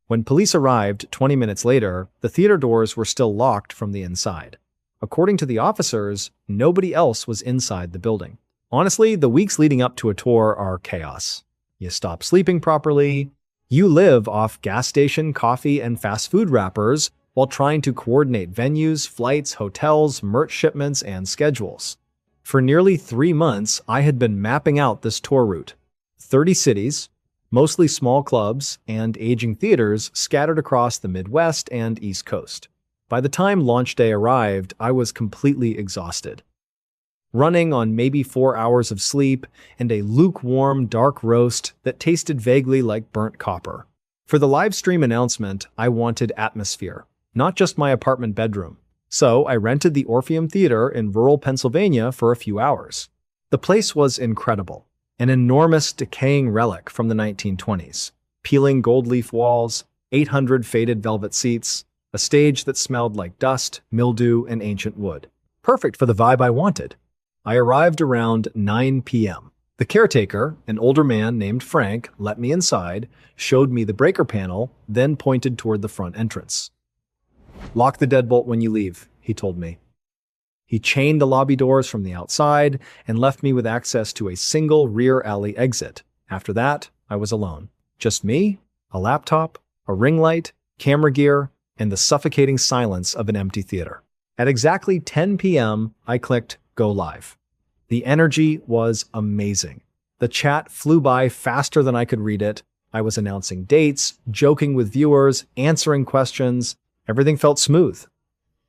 When police arrived 20 minutes later, the theater doors were still locked from the inside. According to the officers, nobody else was inside the building. Honestly, the weeks leading up to a tour are chaos. You stop sleeping properly. You live off gas station, coffee, and fast food wrappers while trying to coordinate venues, flights, hotels, merch shipments, and schedules. For nearly 3 months, I had been mapping out this tour route. 30 cities, mostly small clubs and aging theaters scattered across the Midwest and East Coast. By the time launch day arrived, I was completely exhausted. Running on maybe 4 hours of sleep and a lukewarm, dark roast that tasted vaguely like burnt copper. For the live stream announcement, I wanted atmosphere, not just my apartment bedroom. So I rented the Orpheum Theater in rural Pennsylvania for a few hours. The place was incredible. An enormous, decaying relic from the 1920s. Peeling gold leaf walls, 800 faded velvet seats, a stage that smelled like dust, mildew, and ancient wood. Perfect for the vibe I wanted. I arrived around 9 p.m. The caretaker, an older man named Frank, let me inside, showed me the breaker panel, then pointed toward the front entrance. "Lock the deadbolt when you leave," he told me. He chained the lobby doors from the outside and left me with access to a single rear alley exit. After that, I was alone. Just me, a laptop, a ring light, camera gear, and the suffocating silence of an empty theater. At exactly 10 p.m., I clicked Go Live. The energy was amazing. The chat flew by faster than I could read it. I was announcing dates, joking with viewers, answering questions. Everything felt smooth.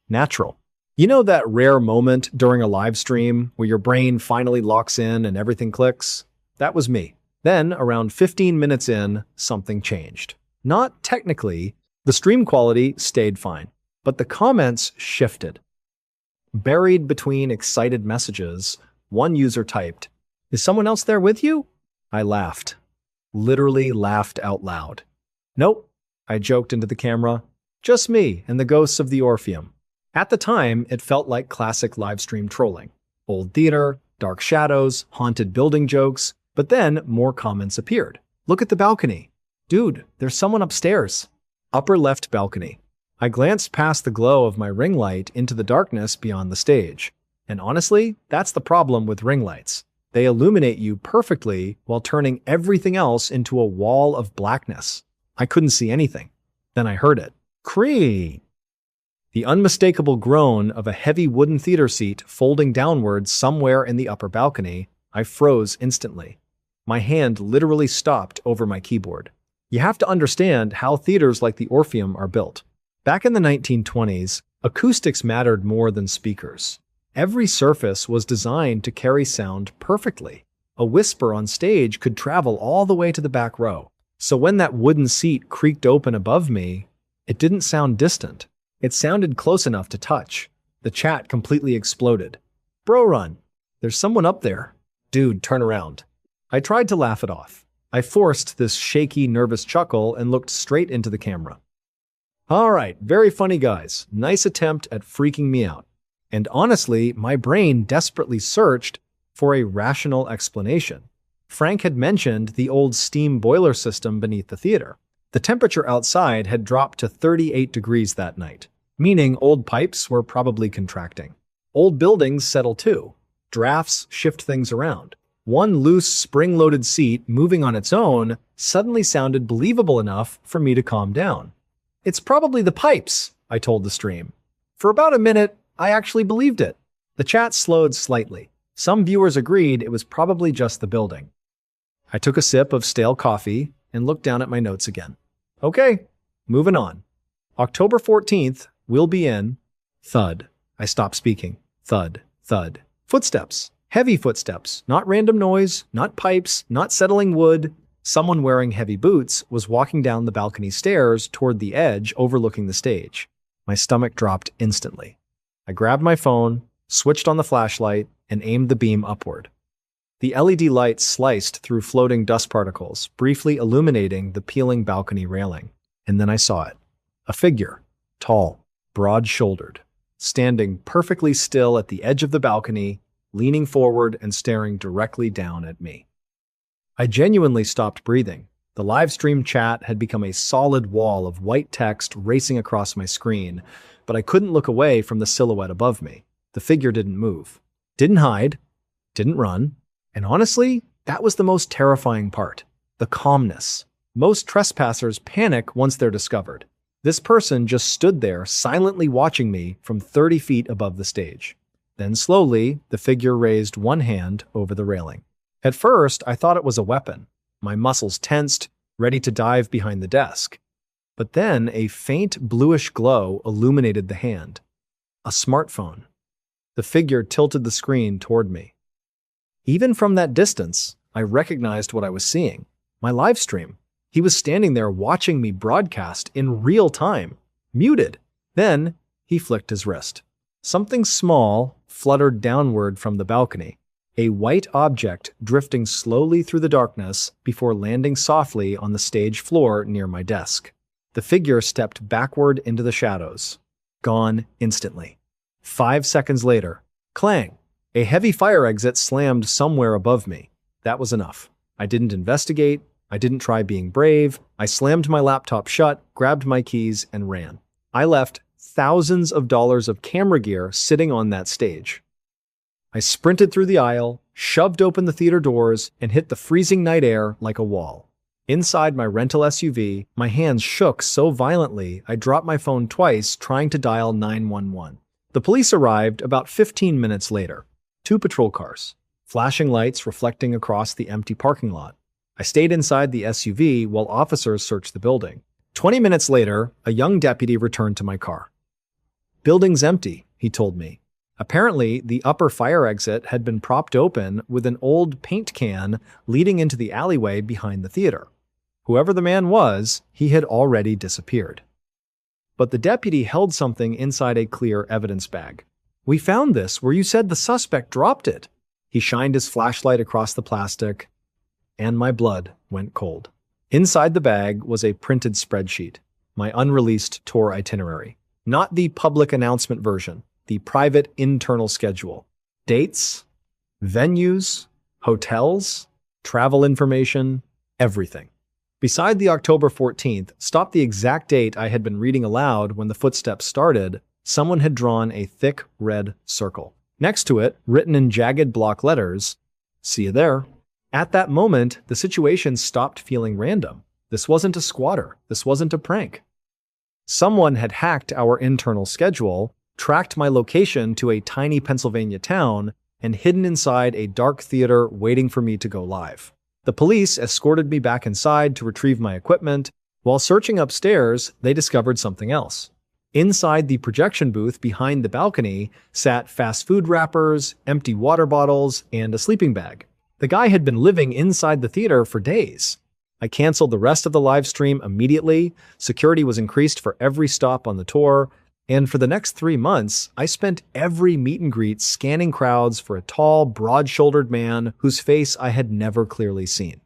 Natural. You know that rare moment during a live stream where your brain finally locks in and everything clicks? That was me. Then, around 15 minutes in, something changed. Not technically, the stream quality stayed fine, but the comments shifted. Buried between excited messages, one user typed, "Is someone else there with you?" I laughed. Literally laughed out loud. "Nope," I joked into the camera. "Just me and the ghosts of the Orpheum." At the time, it felt like classic livestream trolling. Old theater, dark shadows, haunted building jokes, but then more comments appeared. "Look at the balcony. Dude, there's someone upstairs." Upper left balcony. I glanced past the glow of my ring light into the darkness beyond the stage. And honestly, that's the problem with ring lights. They illuminate you perfectly while turning everything else into a wall of blackness. I couldn't see anything. Then I heard it. Cree! The unmistakable groan of a heavy wooden theater seat folding downwards somewhere in the upper balcony. I froze instantly. My hand literally stopped over my keyboard. You have to understand how theaters like the Orpheum are built. Back in the 1920s, acoustics mattered more than speakers. Every surface was designed to carry sound perfectly. A whisper on stage could travel all the way to the back row. So when that wooden seat creaked open above me, it didn't sound distant. It sounded close enough to touch. The chat completely exploded. "Bro run. There's someone up there. Dude, turn around." I tried to laugh it off. I forced this shaky, nervous chuckle and looked straight into the camera. All right, very funny guys. Nice attempt at freaking me out. And honestly, my brain desperately searched for a rational explanation. Frank had mentioned the old steam boiler system beneath the theater. The temperature outside had dropped to 38 degrees that night, meaning old pipes were probably contracting. Old buildings settle too. Drafts shift things around. One loose, spring-loaded seat moving on its own suddenly sounded believable enough for me to calm down. "It's probably the pipes," I told the stream. For about a minute, I actually believed it. The chat slowed slightly. Some viewers agreed it was probably just the building. I took a sip of stale coffee and looked down at my notes again. Okay, moving on. October 14th, we'll be in. Thud. I stopped speaking. Thud, thud. Footsteps. Heavy footsteps. Not random noise, not pipes, not settling wood. Someone wearing heavy boots was walking down the balcony stairs toward the edge overlooking the stage. My stomach dropped instantly. I grabbed my phone, switched on the flashlight, and aimed the beam upward. The LED light sliced through floating dust particles, briefly illuminating the peeling balcony railing. And then I saw it. A figure, tall, broad-shouldered, standing perfectly still at the edge of the balcony, leaning forward and staring directly down at me. I genuinely stopped breathing. The live stream chat had become a solid wall of white text racing across my screen, but I couldn't look away from the silhouette above me. The figure didn't move, didn't hide, didn't run, and honestly, that was the most terrifying part. The calmness. Most trespassers panic once they're discovered. This person just stood there silently watching me from 30 feet above the stage. Then slowly, the figure raised one hand over the railing. At first, I thought it was a weapon. My muscles tensed, ready to dive behind the desk. But then a faint bluish glow illuminated the hand. A smartphone. The figure tilted the screen toward me. Even from that distance, I recognized what I was seeing. My live stream. He was standing there watching me broadcast in real time, muted. Then, he flicked his wrist. Something small fluttered downward from the balcony, a white object drifting slowly through the darkness before landing softly on the stage floor near my desk. The figure stepped backward into the shadows, gone instantly. 5 seconds later, clang! A heavy fire exit slammed somewhere above me. That was enough. I didn't investigate. I didn't try being brave. I slammed my laptop shut, grabbed my keys, and ran. I left thousands of dollars of camera gear sitting on that stage. I sprinted through the aisle, shoved open the theater doors, and hit the freezing night air like a wall. Inside my rental SUV, my hands shook so violently I dropped my phone twice trying to dial 911. The police arrived about 15 minutes later. 2 patrol cars. flashing lights reflecting across the empty parking lot. I stayed inside the SUV while officers searched the building. 20 minutes later, a young deputy returned to my car. "Building's empty," he told me. Apparently, the upper fire exit had been propped open with an old paint can leading into the alleyway behind the theater. Whoever the man was, he had already disappeared. But the deputy held something inside a clear evidence bag. "We found this where you said the suspect dropped it." He shined his flashlight across the plastic, and my blood went cold. Inside the bag was a printed spreadsheet, my unreleased tour itinerary. Not the public announcement version, the private internal schedule. Dates, venues, hotels, travel information, everything. Beside the October 14th, stopped the exact date I had been reading aloud when the footsteps started, someone had drawn a thick red circle. Next to it, written in jagged block letters, "See you there." At that moment, the situation stopped feeling random. This wasn't a squatter. This wasn't a prank. Someone had hacked our internal schedule, tracked my location to a tiny Pennsylvania town, and hidden inside a dark theater waiting for me to go live. The police escorted me back inside to retrieve my equipment. While searching upstairs, they discovered something else. Inside the projection booth behind the balcony sat fast food wrappers, empty water bottles, and a sleeping bag. The guy had been living inside the theater for days. I canceled the rest of the live stream immediately. Security was increased for every stop on the tour. And for the next 3 months, I spent every meet and greet scanning crowds for a tall, broad-shouldered man whose face I had never clearly seen.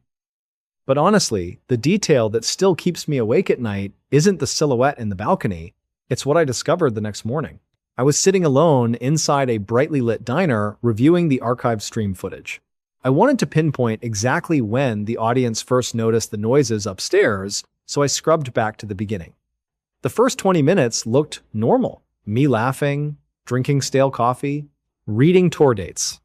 But honestly, the detail that still keeps me awake at night isn't the silhouette in the balcony. It's what I discovered the next morning. I was sitting alone inside a brightly lit diner reviewing the archived stream footage. I wanted to pinpoint exactly when the audience first noticed the noises upstairs, so I scrubbed back to the beginning. The first 20 minutes looked normal. Me laughing, drinking stale coffee, reading tour dates.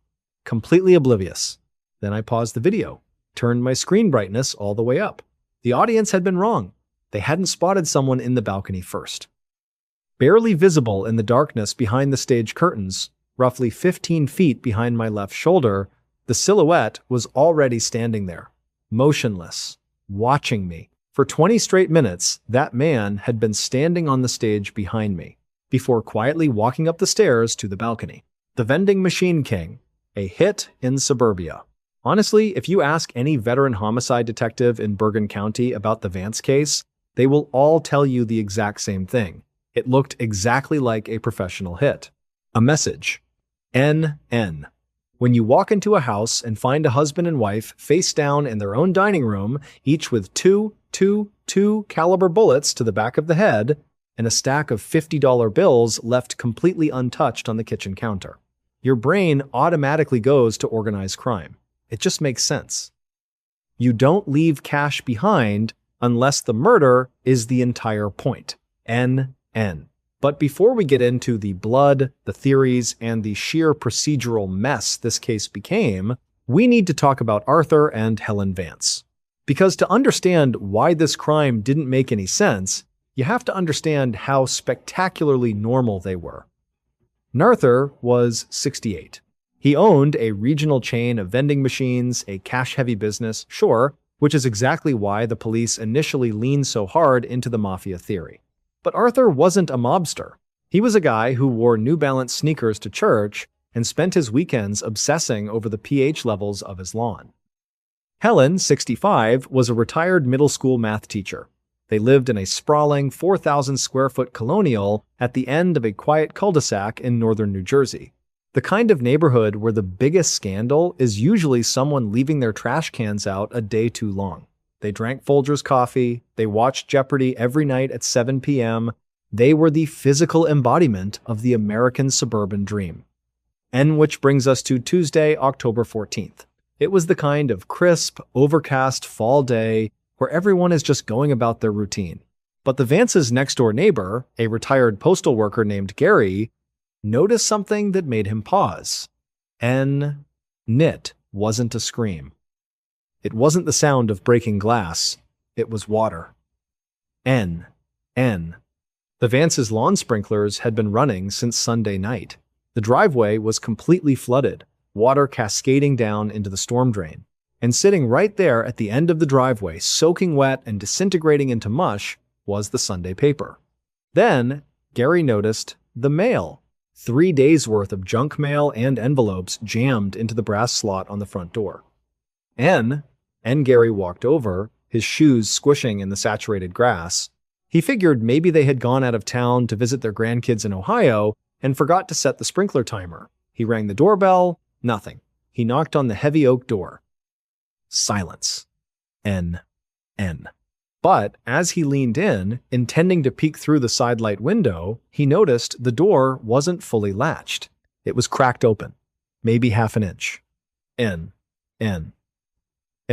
Completely oblivious. Then I paused the video, turned my screen brightness all the way up. The audience had been wrong. They hadn't spotted someone in the balcony first. Barely visible in the darkness behind the stage curtains, roughly 15 feet behind my left shoulder, the silhouette was already standing there, motionless, watching me. For 20 straight minutes, that man had been standing on the stage behind me, before quietly walking up the stairs to the balcony. The Vending Machine King, a hit in suburbia. Honestly, if you ask any veteran homicide detective in Bergen County about the Vance case, they will all tell you the exact same thing. It looked exactly like a professional hit. A message. NN. When you walk into a house and find a husband and wife face down in their own dining room, each with two caliber bullets to the back of the head, and a stack of $50 bills left completely untouched on the kitchen counter. Your brain automatically goes to organized crime. It just makes sense. You don't leave cash behind unless the murder is the entire point. NN. But before we get into the blood, the theories, and the sheer procedural mess this case became, we need to talk about Arthur and Helen Vance. Because to understand why this crime didn't make any sense, you have to understand how spectacularly normal they were. Arthur was 68. He owned a regional chain of vending machines, a cash-heavy business, sure, which is exactly why the police initially leaned so hard into the mafia theory. But Arthur wasn't a mobster. He was a guy who wore New Balance sneakers to church and spent his weekends obsessing over the pH levels of his lawn. Helen, 65, was a retired middle school math teacher. They lived in a sprawling 4,000-square-foot colonial at the end of a quiet cul-de-sac in northern New Jersey. The kind of neighborhood where the biggest scandal is usually someone leaving their trash cans out a day too long. They drank Folgers coffee, they watched Jeopardy every night at 7 p.m. They were the physical embodiment of the American suburban dream. And which brings us to Tuesday, October 14th. It was the kind of crisp, overcast fall day where everyone is just going about their routine. But the Vance's next-door neighbor, a retired postal worker named Gary, noticed something that made him pause. Knit wasn't a scream. It wasn't the sound of breaking glass. It was water. The Vance's lawn sprinklers had been running since Sunday night. The driveway was completely flooded. water cascading down into the storm drain. And sitting right there at the end of the driveway, soaking wet and disintegrating into mush, was the Sunday paper. Then, Gary noticed the mail. 3 days' worth of junk mail and envelopes jammed into the brass slot on the front door. Gary walked over, his shoes squishing in the saturated grass. He figured maybe they had gone out of town to visit their grandkids in Ohio and forgot to set the sprinkler timer. He rang the doorbell. Nothing. He knocked on the heavy oak door. Silence. N. But as he leaned in, intending to peek through the sidelight window, he noticed the door wasn't fully latched. It was cracked open, maybe half an inch. N. And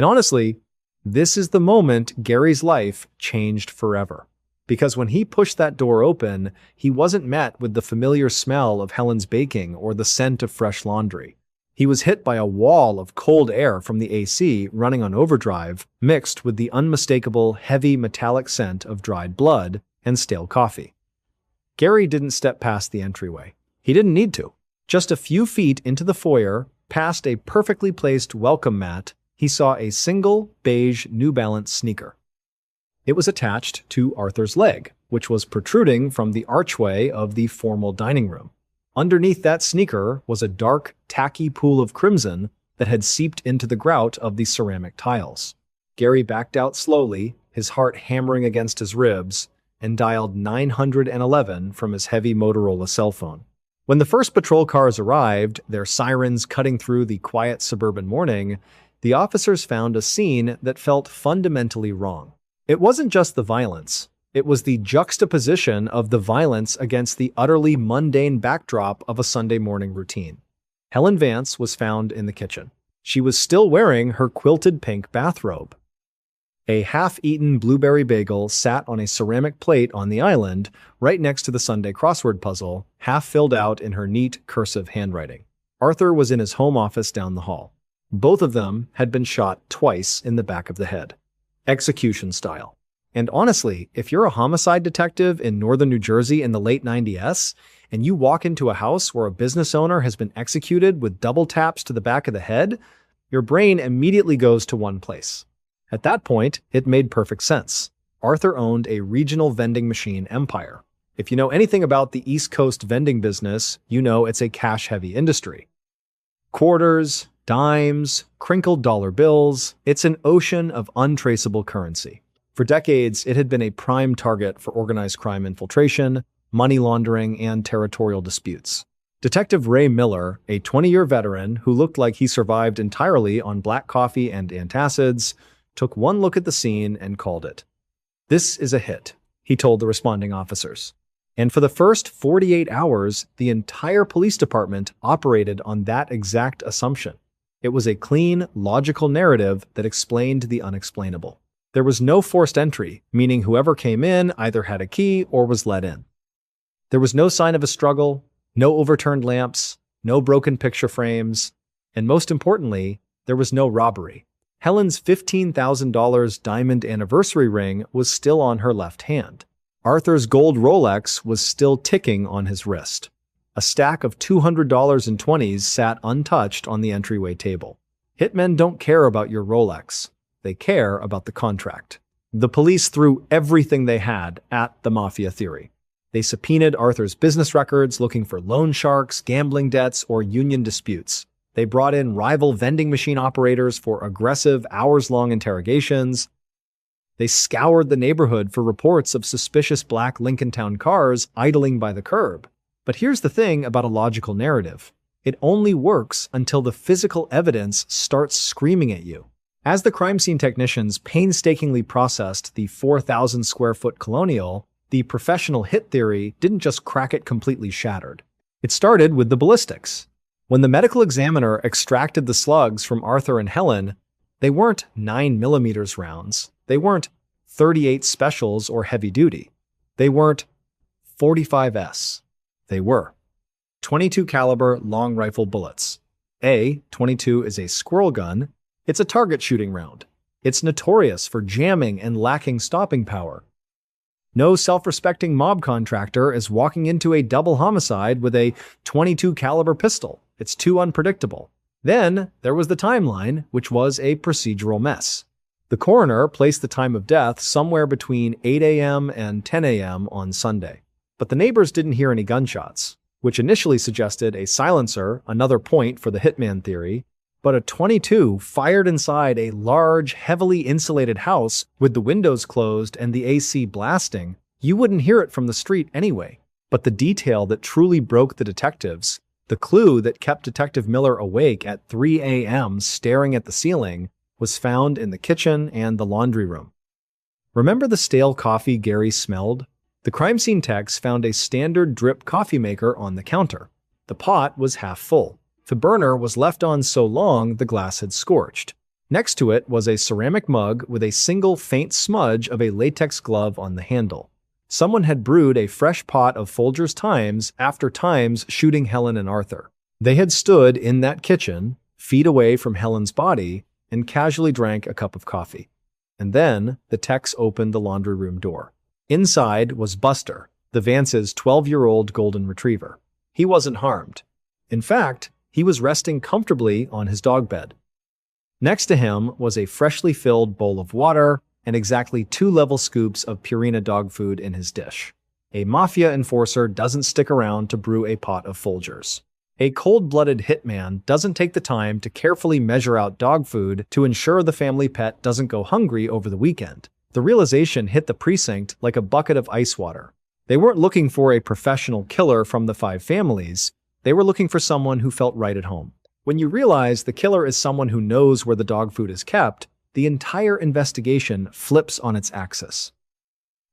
honestly, this is the moment Gary's life changed forever. Because when he pushed that door open, he wasn't met with the familiar smell of Helen's baking or the scent of fresh laundry. He was hit by a wall of cold air from the AC running on overdrive, mixed with the unmistakable, heavy metallic scent of dried blood and stale coffee. Gary didn't step past the entryway. He didn't need to. Just a few feet into the foyer, past a perfectly placed welcome mat, he saw a single beige New Balance sneaker. It was attached to Arthur's leg, which was protruding from the archway of the formal dining room. Underneath that sneaker was a dark, tacky pool of crimson that had seeped into the grout of the ceramic tiles. Gary backed out slowly, his heart hammering against his ribs, and dialed 911 from his heavy Motorola cell phone. When the first patrol cars arrived, their sirens cutting through the quiet suburban morning, the officers found a scene that felt fundamentally wrong. It wasn't just the violence. It was the juxtaposition of the violence against the utterly mundane backdrop of a Sunday morning routine. Helen Vance was found in the kitchen. She was still wearing her quilted pink bathrobe. A half-eaten blueberry bagel sat on a ceramic plate on the island, right next to the Sunday crossword puzzle, half filled out in her neat, cursive handwriting. Arthur was in his home office down the hall. Both of them had been shot twice in the back of the head. Execution style. And honestly, if you're a homicide detective in northern New Jersey in the late 90s, and you walk into a house where a business owner has been executed with double taps to the back of the head, your brain immediately goes to one place. At that point, it made perfect sense. Arthur owned a regional vending machine empire. If you know anything about the East Coast vending business, you know it's a cash-heavy industry. Quarters, dimes, crinkled dollar bills, it's an ocean of untraceable currency. For decades, it had been a prime target for organized crime infiltration, money laundering, and territorial disputes. Detective Ray Miller, a 20-year veteran who looked like he survived entirely on black coffee and antacids, took one look at the scene and called it. "This is a hit," he told the responding officers. And for the first 48 hours, the entire police department operated on that exact assumption. It was a clean, logical narrative that explained the unexplainable. There was no forced entry, meaning whoever came in either had a key or was let in. There was no sign of a struggle, no overturned lamps, no broken picture frames, and most importantly, there was no robbery. Helen's $15,000 diamond anniversary ring was still on her left hand. Arthur's gold Rolex was still ticking on his wrist. A stack of $200 in 20s sat untouched on the entryway table. Hitmen don't care about your Rolex. They care about the contract. The police threw everything they had at the mafia theory. They subpoenaed Arthur's business records looking for loan sharks, gambling debts, or union disputes. They brought in rival vending machine operators for aggressive, hours-long interrogations. They scoured the neighborhood for reports of suspicious black Lincoln Town cars idling by the curb. But here's the thing about a logical narrative. It only works until the physical evidence starts screaming at you. As the crime scene technicians painstakingly processed the 4,000 square foot colonial, the professional hit theory didn't just crack it completely shattered. It started with the ballistics. When the medical examiner extracted the slugs from Arthur and Helen, they weren't 9mm rounds. They weren't 38 specials or heavy duty. They weren't 45S. They were 22 caliber long rifle bullets. .22 is a squirrel gun. It's a target shooting round. It's notorious for jamming and lacking stopping power. No self-respecting mob contractor is walking into a double homicide with a .22 caliber pistol. It's too unpredictable. Then there was the timeline, which was a procedural mess. The coroner placed the time of death somewhere between 8 a.m. and 10 a.m. on Sunday. But the neighbors didn't hear any gunshots, which initially suggested a silencer, another point for the hitman theory, but a .22 fired inside a large, heavily insulated house with the windows closed and the AC blasting. You wouldn't hear it from the street anyway. But the detail that truly broke the detectives, the clue that kept Detective Miller awake at 3 a.m. staring at the ceiling, was found in the kitchen and the laundry room. Remember the stale coffee Gary smelled? The crime scene techs found a standard drip coffee maker on the counter. The pot was half full. The burner was left on so long the glass had scorched. Next to it was a ceramic mug with a single faint smudge of a latex glove on the handle. Someone had brewed a fresh pot of Folgers Times after Times shooting Helen and Arthur. They had stood in that kitchen, feet away from Helen's body, and casually drank a cup of coffee. And then the techs opened the laundry room door. Inside was Buster, the Vance's 12-year-old golden retriever. He wasn't harmed. In fact, he was resting comfortably on his dog bed. Next to him was a freshly filled bowl of water and exactly 2 level scoops of Purina dog food in his dish. A mafia enforcer doesn't stick around to brew a pot of Folgers. A cold-blooded hitman doesn't take the time to carefully measure out dog food to ensure the family pet doesn't go hungry over the weekend. The realization hit the precinct like a bucket of ice water. They weren't looking for a professional killer from the 5 families. They were looking for someone who felt right at home. When you realize the killer is someone who knows where the dog food is kept, the entire investigation flips on its axis.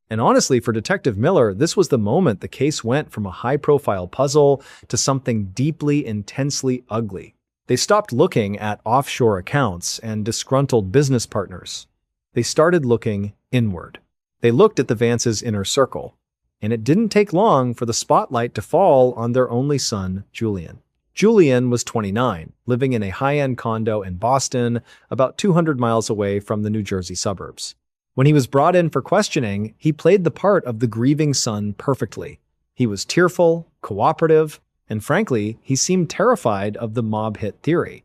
And honestly, for Detective Miller, this was the moment the case went from a high-profile puzzle to something deeply, intensely ugly. They stopped looking at offshore accounts and disgruntled business partners. They started looking inward. They looked at the Vance's inner circle, and it didn't take long for the spotlight to fall on their only son, Julian. Julian was 29, living in a high-end condo in Boston, about 200 miles away from the New Jersey suburbs. When he was brought in for questioning, he played the part of the grieving son perfectly. He was tearful, cooperative, and frankly, he seemed terrified of the mob hit theory.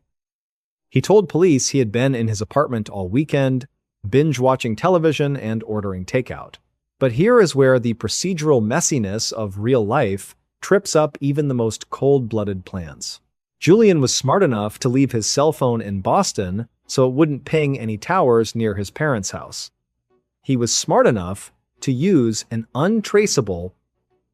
He told police he had been in his apartment all weekend, binge-watching television and ordering takeout. But here is where the procedural messiness of real life trips up even the most cold-blooded plans. Julian was smart enough to leave his cell phone in Boston so it wouldn't ping any towers near his parents' house. He was smart enough to use an untraceable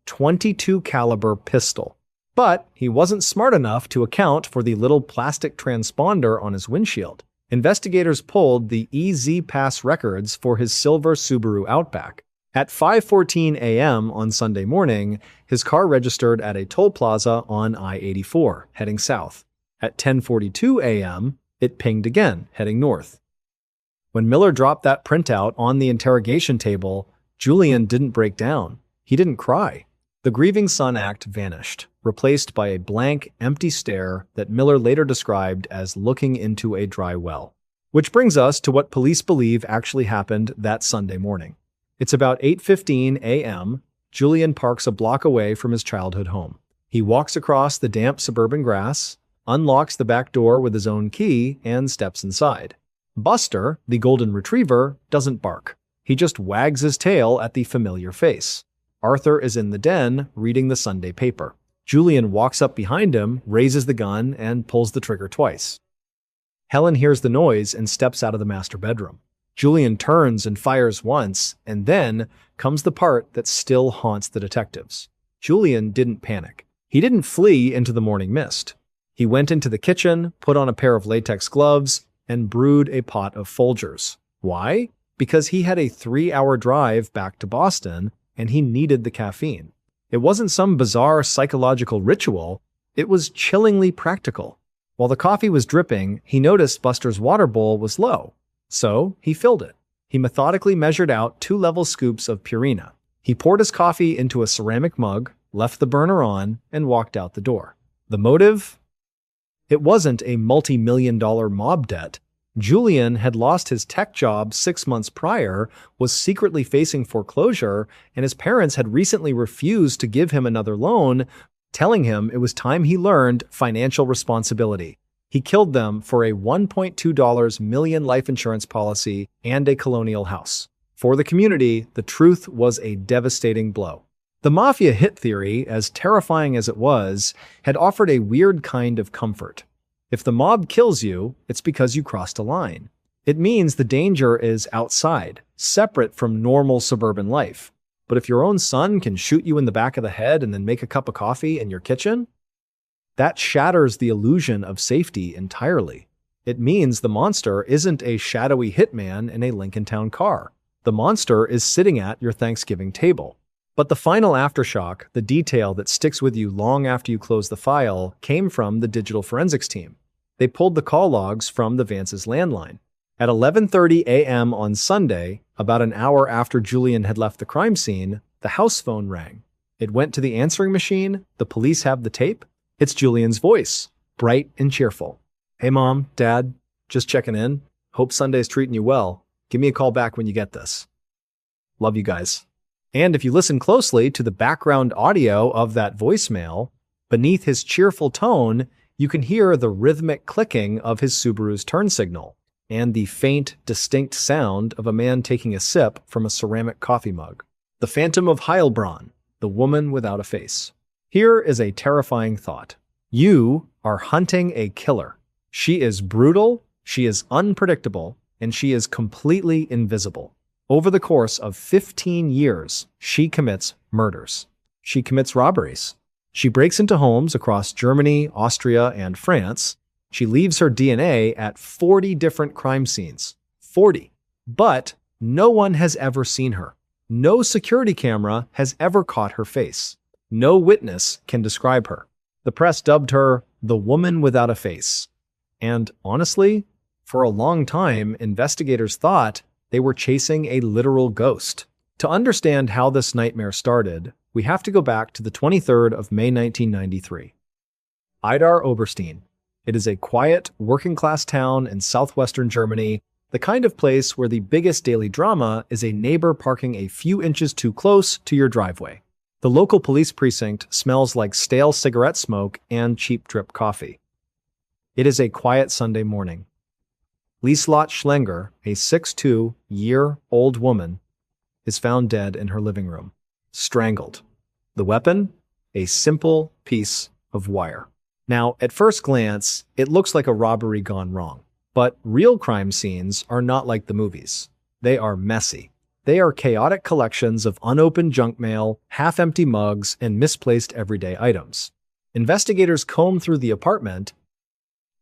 .22 caliber pistol. But he wasn't smart enough to account for the little plastic transponder on his windshield. Investigators pulled the EZ Pass records for his silver Subaru Outback. At 5:14 a.m. on Sunday morning, his car registered at a toll plaza on I-84, heading south. At 10:42 a.m., it pinged again, heading north. When Miller dropped that printout on the interrogation table, Julian didn't break down. He didn't cry. The grieving son act vanished, replaced by a blank, empty stare that Miller later described as looking into a dry well. Which brings us to what police believe actually happened that Sunday morning. It's about 8:15 a.m. Julian parks a block away from his childhood home. He walks across the damp suburban grass, unlocks the back door with his own key, and steps inside. Buster, the golden retriever, doesn't bark. He just wags his tail at the familiar face. Arthur is in the den, reading the Sunday paper. Julian walks up behind him, raises the gun, and pulls the trigger twice. Helen hears the noise and steps out of the master bedroom. Julian turns and fires once, and then comes the part that still haunts the detectives. Julian didn't panic. He didn't flee into the morning mist. He went into the kitchen, put on a pair of latex gloves, and brewed a pot of Folgers. Why? Because he had a 3-hour drive back to Boston, and he needed the caffeine. It wasn't some bizarre psychological ritual. It was chillingly practical. While the coffee was dripping, he noticed Buster's water bowl was low. So he filled it. He methodically measured out 2 level scoops of Purina. He poured his coffee into a ceramic mug, left the burner on, and walked out the door. The motive? It wasn't a multi-million-dollar mob debt. Julian had lost his tech job 6 months prior, was secretly facing foreclosure, and his parents had recently refused to give him another loan, telling him it was time he learned financial responsibility. He killed them for a $1.2 million life insurance policy and a colonial house. For the community, the truth was a devastating blow. The mafia hit theory, as terrifying as it was, had offered a weird kind of comfort. If the mob kills you, it's because you crossed a line. It means the danger is outside, separate from normal suburban life. But if your own son can shoot you in the back of the head and then make a cup of coffee in your kitchen, that shatters the illusion of safety entirely. It means the monster isn't a shadowy hitman in a Lincoln Town car. The monster is sitting at your Thanksgiving table. But the final aftershock, the detail that sticks with you long after you close the file, came from the digital forensics team. They pulled the call logs from the Vance's landline. At 11:30 a.m. on Sunday, about an hour after Julian had left the crime scene, the house phone rang. It went to the answering machine. The police have the tape. It's Julian's voice, bright and cheerful. "Hey Mom, Dad, just checking in. Hope Sunday's treating you well. Give me a call back when you get this. Love you guys." And if you listen closely to the background audio of that voicemail, beneath his cheerful tone, you can hear the rhythmic clicking of his Subaru's turn signal and the faint, distinct sound of a man taking a sip from a ceramic coffee mug. The Phantom of Heilbronn, the woman without a face. Here is a terrifying thought. You are hunting a killer. She is brutal, she is unpredictable, and she is completely invisible. Over the course of 15 years, she commits murders. She commits robberies. She breaks into homes across Germany, Austria, and France. She leaves her DNA at 40 different crime scenes. 40. But no one has ever seen her. No security camera has ever caught her face. No witness can describe her. The press dubbed her the woman without a face. And honestly, for a long time, investigators thought they were chasing a literal ghost. To understand how this nightmare started, we have to go back to the 23rd of May 1993. Idar Oberstein. It is a quiet, working-class town in southwestern Germany, the kind of place where the biggest daily drama is a neighbor parking a few inches too close to your driveway. The local police precinct smells like stale cigarette smoke and cheap drip coffee. It is a quiet Sunday morning. Lieslot Schlenger, a 62-year-old woman, is found dead in her living room, strangled. The weapon? A simple piece of wire. Now, at first glance, it looks like a robbery gone wrong. But real crime scenes are not like the movies. They are messy. They are chaotic collections of unopened junk mail, half-empty mugs, and misplaced everyday items. Investigators comb through the apartment,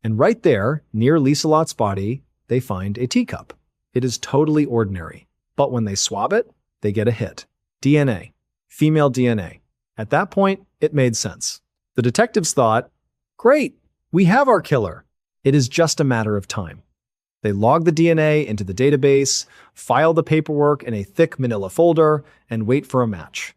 and right there, near Lieslot's body, they find a teacup. It is totally ordinary. But when they swab it, they get a hit. DNA. Female DNA. At that point, it made sense. The detectives thought, "Great, we have our killer. It is just a matter of time." They log the DNA into the database, file the paperwork in a thick manila folder, and wait for a match.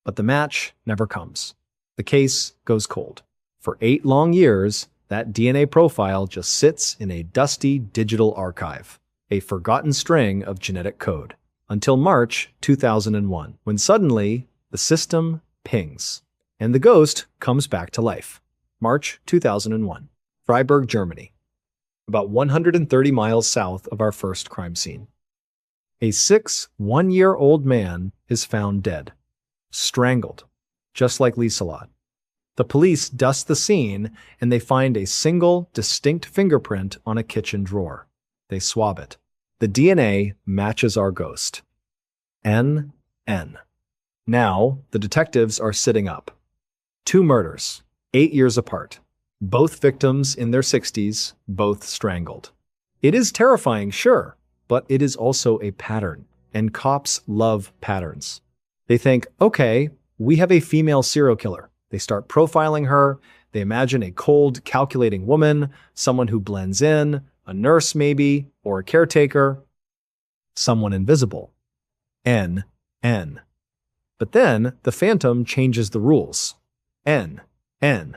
But the match never comes. The case goes cold. For 8 long years, that DNA profile just sits in a dusty digital archive, a forgotten string of genetic code, until March 2001, when suddenly the system pings, and the ghost comes back to life. March 2001, Freiburg, Germany, about 130 miles south of our first crime scene. A 1-year-old man is found dead, strangled, just like Lieslot. The police dust the scene and they find a single, distinct fingerprint on a kitchen drawer. They swab it. The DNA matches our ghost. NN. Now, the detectives are sitting up. 2 murders, 8 years apart. Both victims in their 60s, both strangled. It is terrifying, sure, but it is also a pattern, and cops love patterns. They think, okay, we have a female serial killer. They start profiling her. They imagine a cold, calculating woman, someone who blends in, a nurse maybe, or a caretaker, someone invisible. NN. But then the Phantom changes the rules. NN.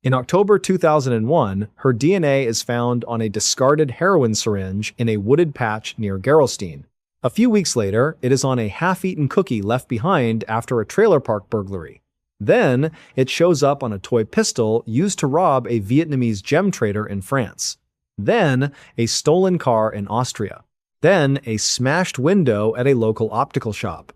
In October 2001, her DNA is found on a discarded heroin syringe in a wooded patch near Gerolstein. A few weeks later, it is on a half-eaten cookie left behind after a trailer park burglary. Then, it shows up on a toy pistol used to rob a Vietnamese gem trader in France. Then, a stolen car in Austria. Then, a smashed window at a local optical shop.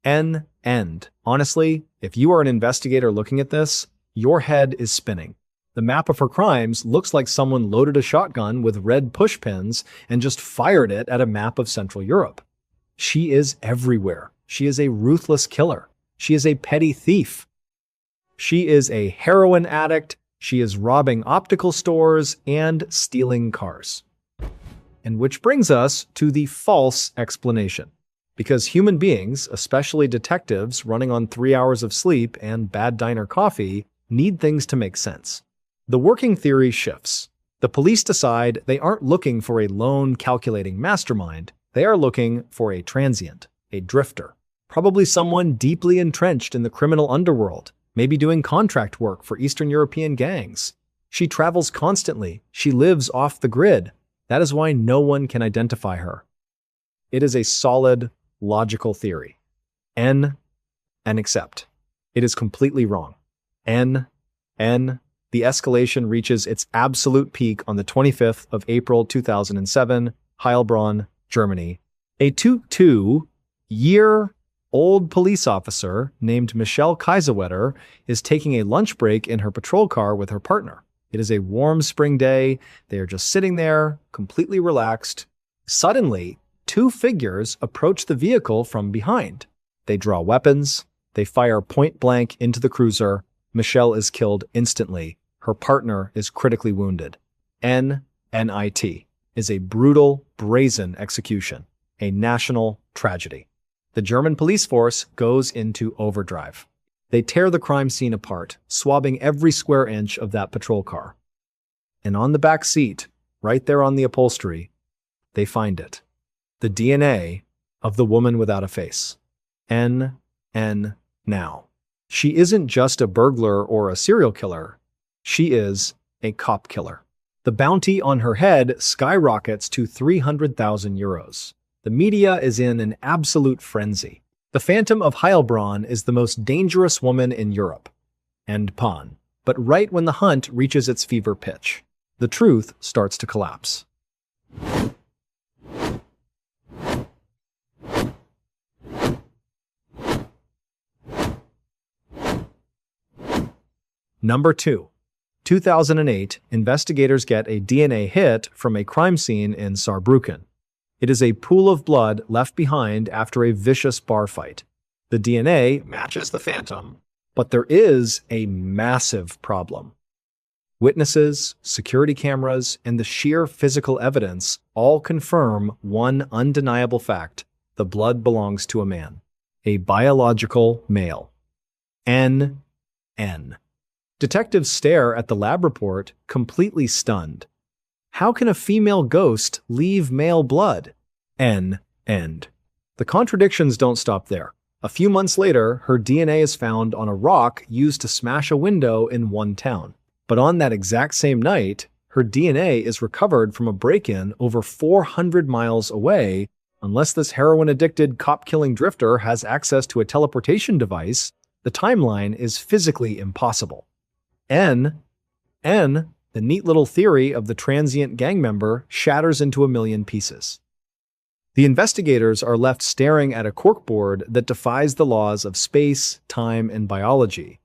End. Honestly, if you are an investigator looking at this, your head is spinning. The map of her crimes looks like someone loaded a shotgun with red pushpins and just fired it at a map of Central Europe. She is everywhere. She is a ruthless killer. She is a petty thief. She is a heroin addict. She is robbing optical stores and stealing cars. And which brings us to the false explanation. Because human beings, especially detectives running on 3 hours of sleep and bad diner coffee, need things to make sense. The working theory shifts. The police decide they aren't looking for a lone, calculating mastermind. They are looking for a transient, a drifter. Probably someone deeply entrenched in the criminal underworld, maybe doing contract work for Eastern European gangs. She travels constantly. She lives off the grid. That is why no one can identify her. It is a solid, logical theory. And accept. It is completely wrong. The escalation reaches its absolute peak on the 25th of April 2007, Heilbronn, Germany. A 22-year-old police officer named Michelle Kaiserwetter is taking a lunch break in her patrol car with her partner. It is a warm spring day. They are just sitting there, completely relaxed. Suddenly, two figures approach the vehicle from behind. They draw weapons. They fire point blank into the cruiser. Michelle is killed instantly. Her partner is critically wounded. NIT is a brutal, brazen execution, a national tragedy. The German police force goes into overdrive. They tear the crime scene apart, swabbing every square inch of that patrol car. And on the back seat, right there on the upholstery, they find it. The DNA of the woman without a face. Now. She isn't just a burglar or a serial killer. She is a cop killer. The bounty on her head skyrockets to 300,000 euros. The media is in an absolute frenzy. The Phantom of Heilbronn is the most dangerous woman in Europe. End pawn. But right when the hunt reaches its fever pitch, the truth starts to collapse. Number 2. 2008, investigators get a DNA hit from a crime scene in Saarbrücken. It is a pool of blood left behind after a vicious bar fight. The DNA matches the Phantom, but there is a massive problem. Witnesses, security cameras, and the sheer physical evidence all confirm one undeniable fact: the blood belongs to a man, a biological male. N. Detectives stare at the lab report, completely stunned. How can a female ghost leave male blood? The contradictions don't stop there. A few months later, her DNA is found on a rock used to smash a window in one town. But on that exact same night, her DNA is recovered from a break-in over 400 miles away. Unless this heroin-addicted, cop-killing drifter has access to a teleportation device, the timeline is physically impossible. The neat little theory of the transient gang member shatters into a million pieces. The investigators are left staring at a corkboard that defies the laws of space, time, and biology.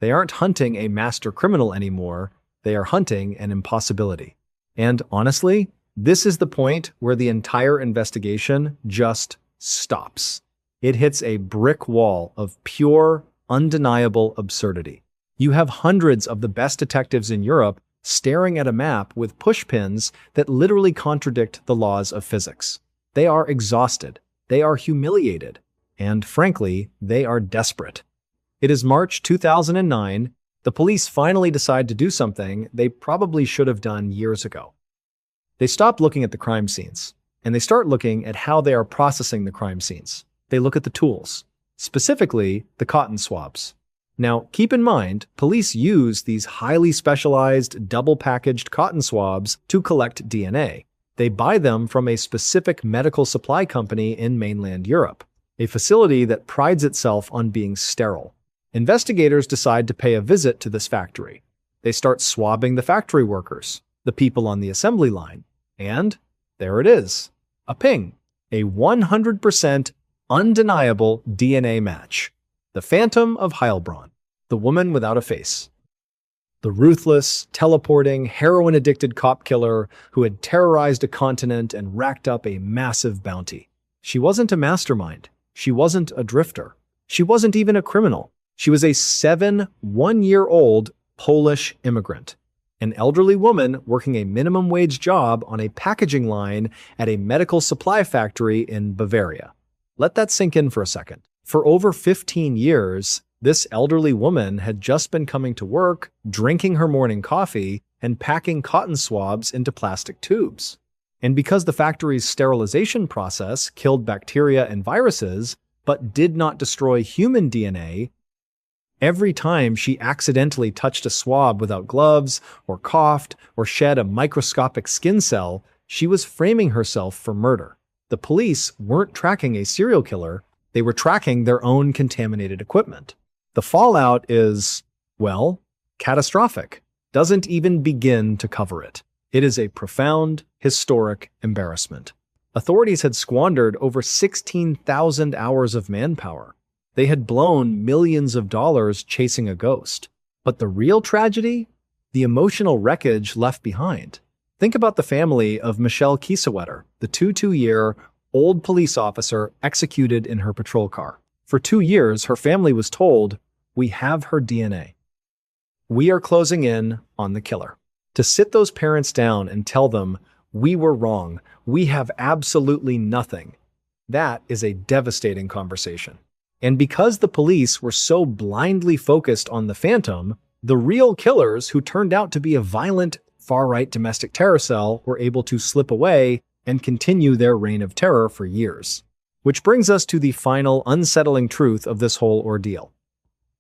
They aren't hunting a master criminal anymore. They are hunting an impossibility. And honestly, this is the point where the entire investigation just stops. It hits a brick wall of pure, undeniable absurdity. You have hundreds of the best detectives in Europe staring at a map with pushpins that literally contradict the laws of physics. They are exhausted, they are humiliated, and frankly, they are desperate. It is March 2009. The police finally decide to do something they probably should have done years ago. They stop looking at the crime scenes, and they start looking at how they are processing the crime scenes. They look at the tools, specifically the cotton swabs. Now, keep in mind, police use these highly specialized, double-packaged cotton swabs to collect DNA. They buy them from a specific medical supply company in mainland Europe, a facility that prides itself on being sterile. Investigators decide to pay a visit to this factory. They start swabbing the factory workers, the people on the assembly line, and there it is, a ping, a 100% undeniable DNA match. The Phantom of Heilbronn, the woman without a face. The ruthless, teleporting, heroin-addicted cop killer who had terrorized a continent and racked up a massive bounty. She wasn't a mastermind. She wasn't a drifter. She wasn't even a criminal. She was a 1-year-old Polish immigrant, an elderly woman working a minimum wage job on a packaging line at a medical supply factory in Bavaria. Let that sink in for a second. For over 15 years, this elderly woman had just been coming to work, drinking her morning coffee, and packing cotton swabs into plastic tubes. And because the factory's sterilization process killed bacteria and viruses, but did not destroy human DNA, every time she accidentally touched a swab without gloves, or coughed, or shed a microscopic skin cell, she was framing herself for murder. The police weren't tracking a serial killer, they were tracking their own contaminated equipment. The fallout is, well, catastrophic. Doesn't even begin to cover it. It is a profound, historic embarrassment. Authorities had squandered over 16,000 hours of manpower. They had blown millions of dollars chasing a ghost. But the real tragedy? The emotional wreckage left behind. Think about the family of Michelle Kiesewetter, the 22-year-old police officer executed in her patrol car. For 2 years, her family was told, "We have her DNA. We are closing in on the killer." To sit those parents down and tell them, "We were wrong. We have absolutely nothing." That is a devastating conversation. And because the police were so blindly focused on the Phantom, the real killers who turned out to be a violent, far-right domestic terror cell were able to slip away and continue their reign of terror for years. Which brings us to the final unsettling truth of this whole ordeal.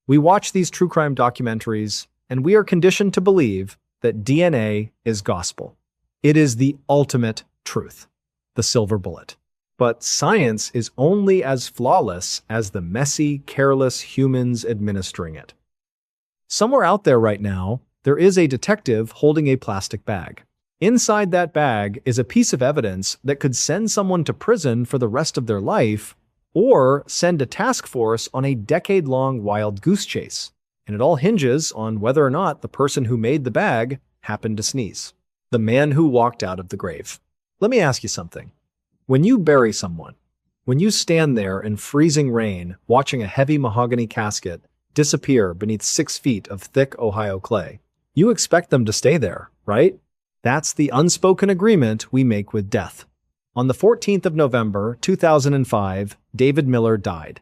We watch these true crime documentaries, and we are conditioned to believe that DNA is gospel. It is the ultimate truth, the silver bullet. But science is only as flawless as the messy, careless humans administering it. Somewhere out there right now, there is a detective holding a plastic bag. Inside that bag is a piece of evidence that could send someone to prison for the rest of their life, or send a task force on a decade-long wild goose chase. And it all hinges on whether or not the person who made the bag happened to sneeze. The man who walked out of the grave. Let me ask you something. When you bury someone, when you stand there in freezing rain watching a heavy mahogany casket disappear beneath 6 feet of thick Ohio clay, you expect them to stay there, right? That's the unspoken agreement we make with death. On the 14th of November, 2005, David Miller died.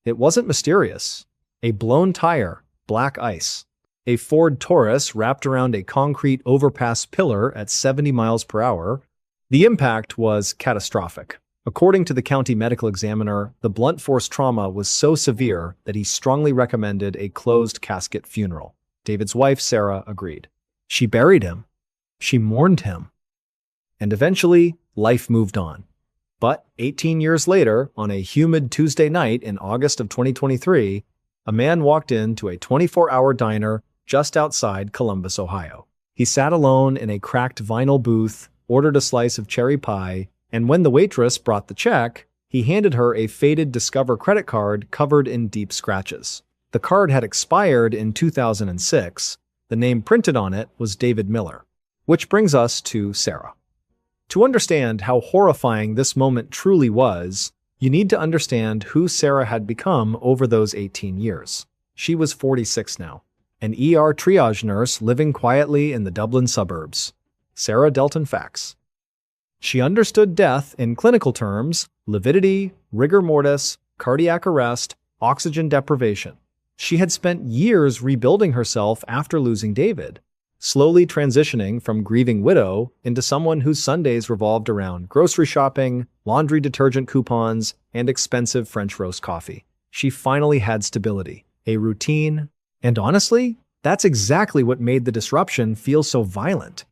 It wasn't mysterious. A blown tire, black ice. A Ford Taurus wrapped around a concrete overpass pillar at 70 miles per hour. The impact was catastrophic. According to the county medical examiner, the blunt force trauma was so severe that he strongly recommended a closed casket funeral. David's wife, Sarah, agreed. She buried him. She mourned him. And eventually, life moved on. But 18 years later, on a humid Tuesday night in August of 2023, a man walked into a 24-hour diner just outside Columbus, Ohio. He sat alone in a cracked vinyl booth, ordered a slice of cherry pie, and when the waitress brought the check, he handed her a faded Discover credit card covered in deep scratches. The card had expired in 2006. The name printed on it was David Miller. Which brings us to Sarah. To understand how horrifying this moment truly was, you need to understand who Sarah had become over those 18 years. She was 46 now, an ER triage nurse living quietly in the Dublin suburbs. Sarah dealt in facts. She understood death in clinical terms: lividity, rigor mortis, cardiac arrest, oxygen deprivation. She had spent years rebuilding herself after losing David, slowly transitioning from grieving widow into someone whose Sundays revolved around grocery shopping, laundry detergent coupons, and expensive French roast coffee. She finally had stability, a routine, and honestly, that's exactly what made the disruption feel so violent.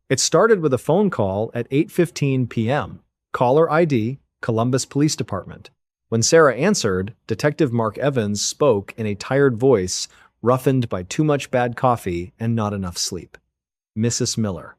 It started with a phone call at 8:15 p.m. Caller ID, Columbus Police Department. When Sarah answered, Detective Mark Evans spoke in a tired voice, roughened by too much bad coffee and not enough sleep. "Mrs. Miller."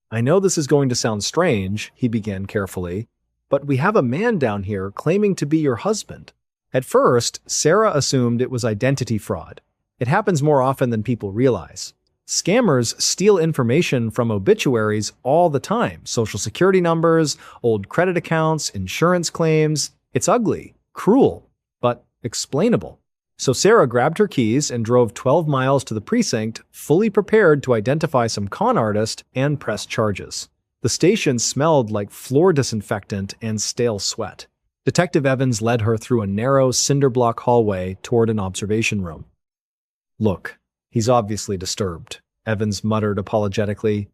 "I know this is going to sound strange," he began carefully, "but we have a man down here claiming to be your husband." At first, Sarah assumed it was identity fraud. It happens more often than people realize. Scammers steal information from obituaries all the time. Social security numbers, old credit accounts, insurance claims. It's ugly, cruel, but explainable. So Sarah grabbed her keys and drove 12 miles to the precinct, fully prepared to identify some con artist and press charges. The station smelled like floor disinfectant and stale sweat. Detective Evans led her through a narrow cinder block hallway toward an observation room. "Look, he's obviously disturbed," Evans muttered apologetically.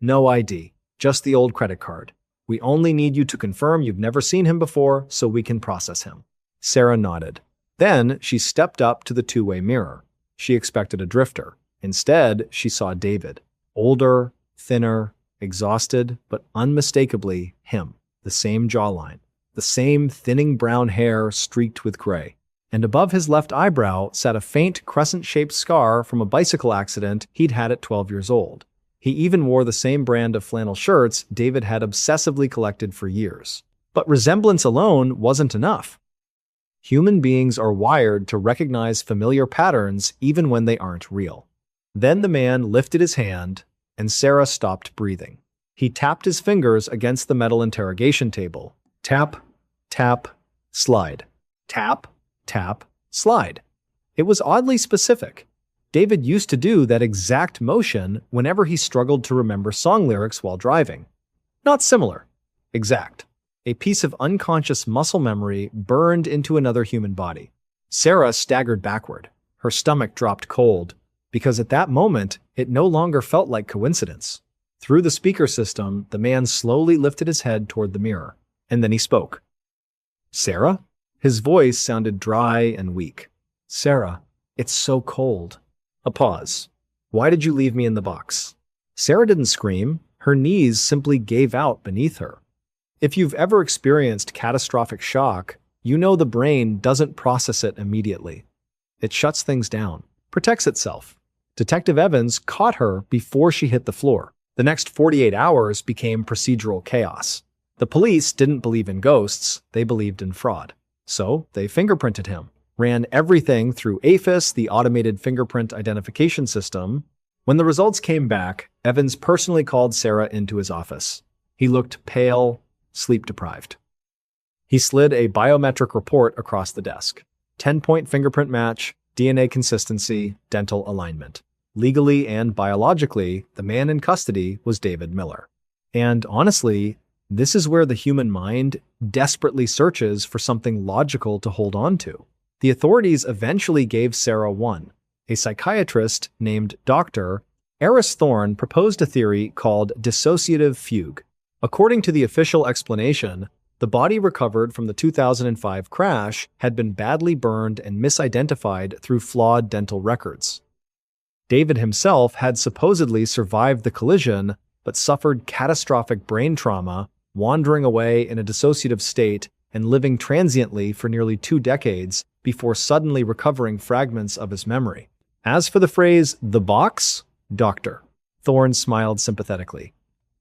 "No ID, just the old credit card. We only need you to confirm you've never seen him before so we can process him." Sarah nodded. Then she stepped up to the two-way mirror. She expected a drifter. Instead, she saw David. Older, thinner, exhausted, but unmistakably him. The same jawline. The same thinning brown hair streaked with gray. And above his left eyebrow sat a faint crescent-shaped scar from a bicycle accident he'd had at 12 years old. He even wore the same brand of flannel shirts David had obsessively collected for years. But resemblance alone wasn't enough. Human beings are wired to recognize familiar patterns even when they aren't real. Then the man lifted his hand, and Sarah stopped breathing. He tapped his fingers against the metal interrogation table. Tap, tap, slide. Tap, tap, slide. It was oddly specific. David used to do that exact motion whenever he struggled to remember song lyrics while driving. Not similar. Exact. A piece of unconscious muscle memory burned into another human body. Sarah staggered backward. Her stomach dropped cold, because at that moment, it no longer felt like coincidence. Through the speaker system, the man slowly lifted his head toward the mirror, and then he spoke. "Sarah?" His voice sounded dry and weak. "Sarah, it's so cold." A pause. "Why did you leave me in the box?" Sarah didn't scream. Her knees simply gave out beneath her. If you've ever experienced catastrophic shock, you know the brain doesn't process it immediately. It shuts things down, protects itself. Detective Evans caught her before she hit the floor. The next 48 hours became procedural chaos. The police didn't believe in ghosts, they believed in fraud. So they fingerprinted him, ran everything through AFIS, the automated fingerprint identification system. When the results came back, Evans personally called Sarah into his office. He looked pale, sleep-deprived. He slid a biometric report across the desk. 10-point fingerprint match, DNA consistency, dental alignment. Legally and biologically, the man in custody was David Miller. And honestly, this is where the human mind desperately searches for something logical to hold on to. The authorities eventually gave Sarah one. A psychiatrist named Dr. Eris Thorne proposed a theory called dissociative fugue. According to the official explanation, the body recovered from the 2005 crash had been badly burned and misidentified through flawed dental records. David himself had supposedly survived the collision, but suffered catastrophic brain trauma, wandering away in a dissociative state and living transiently for nearly 2 decades before suddenly recovering fragments of his memory. As for the phrase, "the box," Dr. Thorne smiled sympathetically.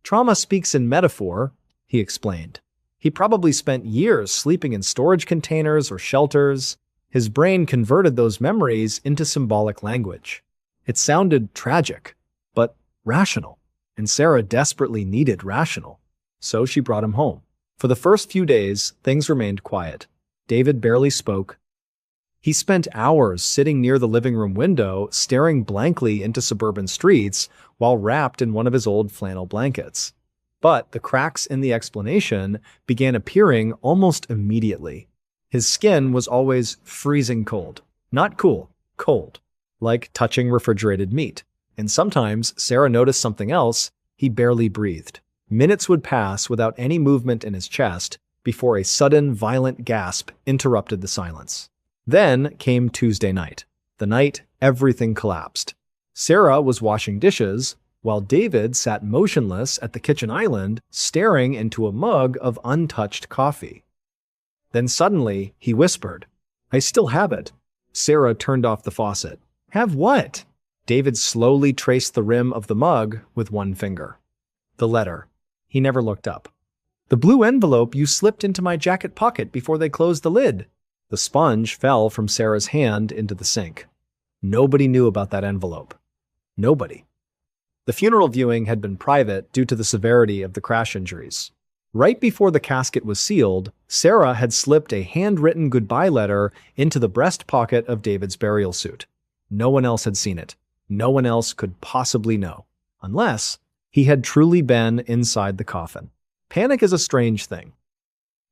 "Trauma speaks in metaphor," he explained. He probably spent years sleeping in storage containers or shelters. His brain converted those memories into symbolic language. It sounded tragic, but rational, and Sarah desperately needed rational. So she brought him home. For the first few days, things remained quiet. David barely spoke. He spent hours sitting near the living room window, staring blankly into suburban streets while wrapped in one of his old flannel blankets. But the cracks in the explanation began appearing almost immediately. His skin was always freezing cold. Not cool, cold. Like touching refrigerated meat. And sometimes Sarah noticed something else. He barely breathed. Minutes would pass without any movement in his chest before a sudden, violent gasp interrupted the silence. Then came Tuesday night, the night everything collapsed. Sarah was washing dishes, while David sat motionless at the kitchen island, staring into a mug of untouched coffee. Then suddenly, he whispered, "I still have it." Sarah turned off the faucet. "Have what?" David slowly traced the rim of the mug with one finger. The letter. He never looked up. "The blue envelope you slipped into my jacket pocket before they closed the lid." The sponge fell from Sarah's hand into the sink. Nobody knew about that envelope. Nobody. The funeral viewing had been private due to the severity of the crash injuries. Right before the casket was sealed, Sarah had slipped a handwritten goodbye letter into the breast pocket of David's burial suit. No one else had seen it. No one else could possibly know. Unless he had truly been inside the coffin. Panic is a strange thing.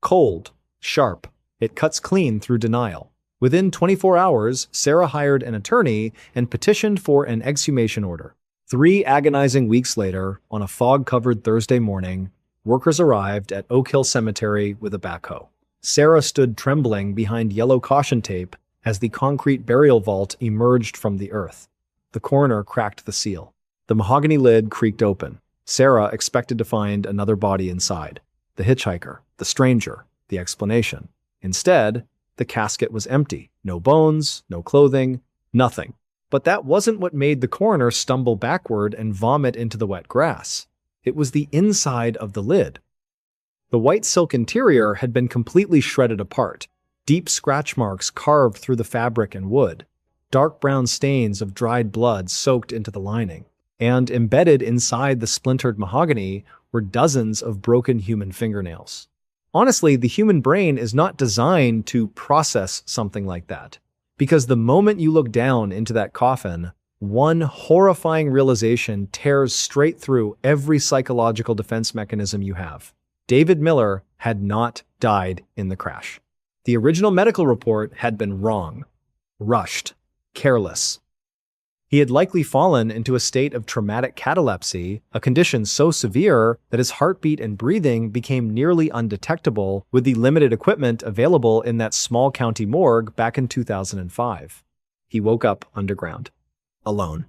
Cold, sharp, it cuts clean through denial. Within 24 hours, Sarah hired an attorney and petitioned for an exhumation order. 3 agonizing weeks later, on a fog-covered Thursday morning, workers arrived at Oak Hill Cemetery with a backhoe. Sarah stood trembling behind yellow caution tape as the concrete burial vault emerged from the earth. The coroner cracked the seal. The mahogany lid creaked open. Sarah expected to find another body inside. The hitchhiker, the stranger, the explanation. Instead, the casket was empty. No bones, no clothing, nothing. But that wasn't what made the coroner stumble backward and vomit into the wet grass. It was the inside of the lid. The white silk interior had been completely shredded apart, deep scratch marks carved through the fabric and wood, dark brown stains of dried blood soaked into the lining, and embedded inside the splintered mahogany were dozens of broken human fingernails. Honestly, the human brain is not designed to process something like that, because the moment you look down into that coffin, one horrifying realization tears straight through every psychological defense mechanism you have. David Miller had not died in the crash. The original medical report had been wrong, rushed, careless. He had likely fallen into a state of traumatic catalepsy, a condition so severe that his heartbeat and breathing became nearly undetectable with the limited equipment available in that small county morgue back in 2005. He woke up underground. Alone.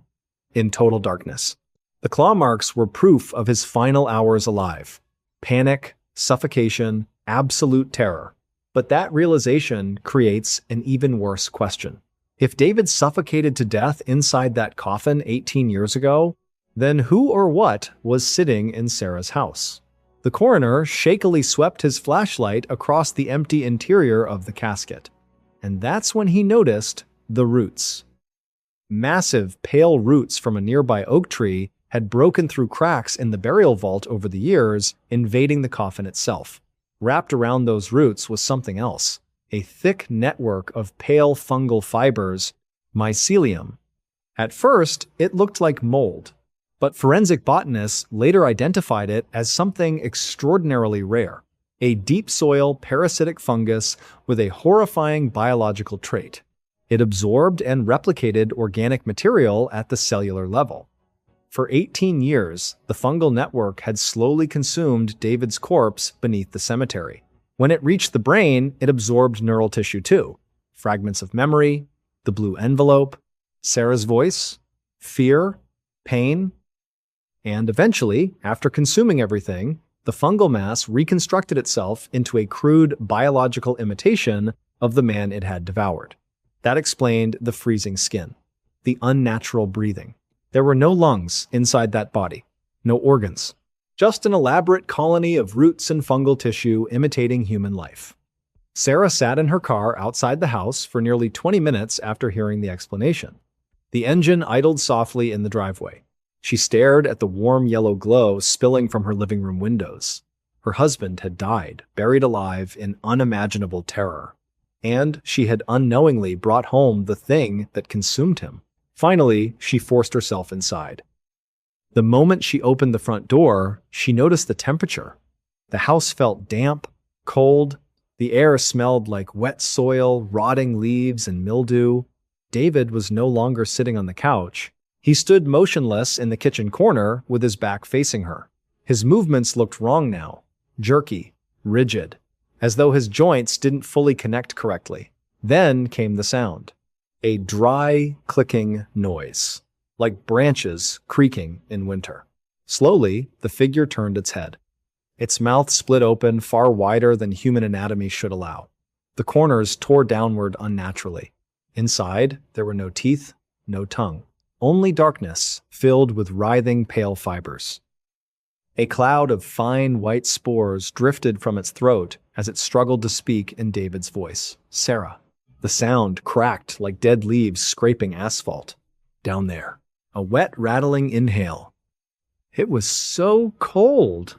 In total darkness. The claw marks were proof of his final hours alive. Panic, suffocation, absolute terror. But that realization creates an even worse question. If David suffocated to death inside that coffin 18 years ago, then who or what was sitting in Sarah's house? The coroner shakily swept his flashlight across the empty interior of the casket. And that's when he noticed the roots. Massive, pale roots from a nearby oak tree had broken through cracks in the burial vault over the years, invading the coffin itself. Wrapped around those roots was something else. A thick network of pale fungal fibers, mycelium. At first, it looked like mold, but forensic botanists later identified it as something extraordinarily rare, a deep soil parasitic fungus with a horrifying biological trait. It absorbed and replicated organic material at the cellular level. For 18 years, the fungal network had slowly consumed David's corpse beneath the cemetery. When it reached the brain, it absorbed neural tissue too. Fragments of memory, the blue envelope, Sarah's voice, fear, pain. And eventually, after consuming everything, the fungal mass reconstructed itself into a crude biological imitation of the man it had devoured. That explained the freezing skin, the unnatural breathing. There were no lungs inside that body, no organs. Just an elaborate colony of roots and fungal tissue imitating human life. Sarah sat in her car outside the house for nearly 20 minutes after hearing the explanation. The engine idled softly in the driveway. She stared at the warm yellow glow spilling from her living room windows. Her husband had died, buried alive in unimaginable terror. And she had unknowingly brought home the thing that consumed him. Finally, she forced herself inside. The moment she opened the front door, she noticed the temperature. The house felt damp, cold. The air smelled like wet soil, rotting leaves, and mildew. David was no longer sitting on the couch. He stood motionless in the kitchen corner with his back facing her. His movements looked wrong now, jerky, rigid, as though his joints didn't fully connect correctly. Then came the sound. A dry, clicking noise. Like branches creaking in winter. Slowly, the figure turned its head. Its mouth split open far wider than human anatomy should allow. The corners tore downward unnaturally. Inside, there were no teeth, no tongue. Only darkness, filled with writhing pale fibers. A cloud of fine white spores drifted from its throat as it struggled to speak in David's voice. Sarah. The sound cracked like dead leaves scraping asphalt. Down there. A wet, rattling inhale. It was so cold.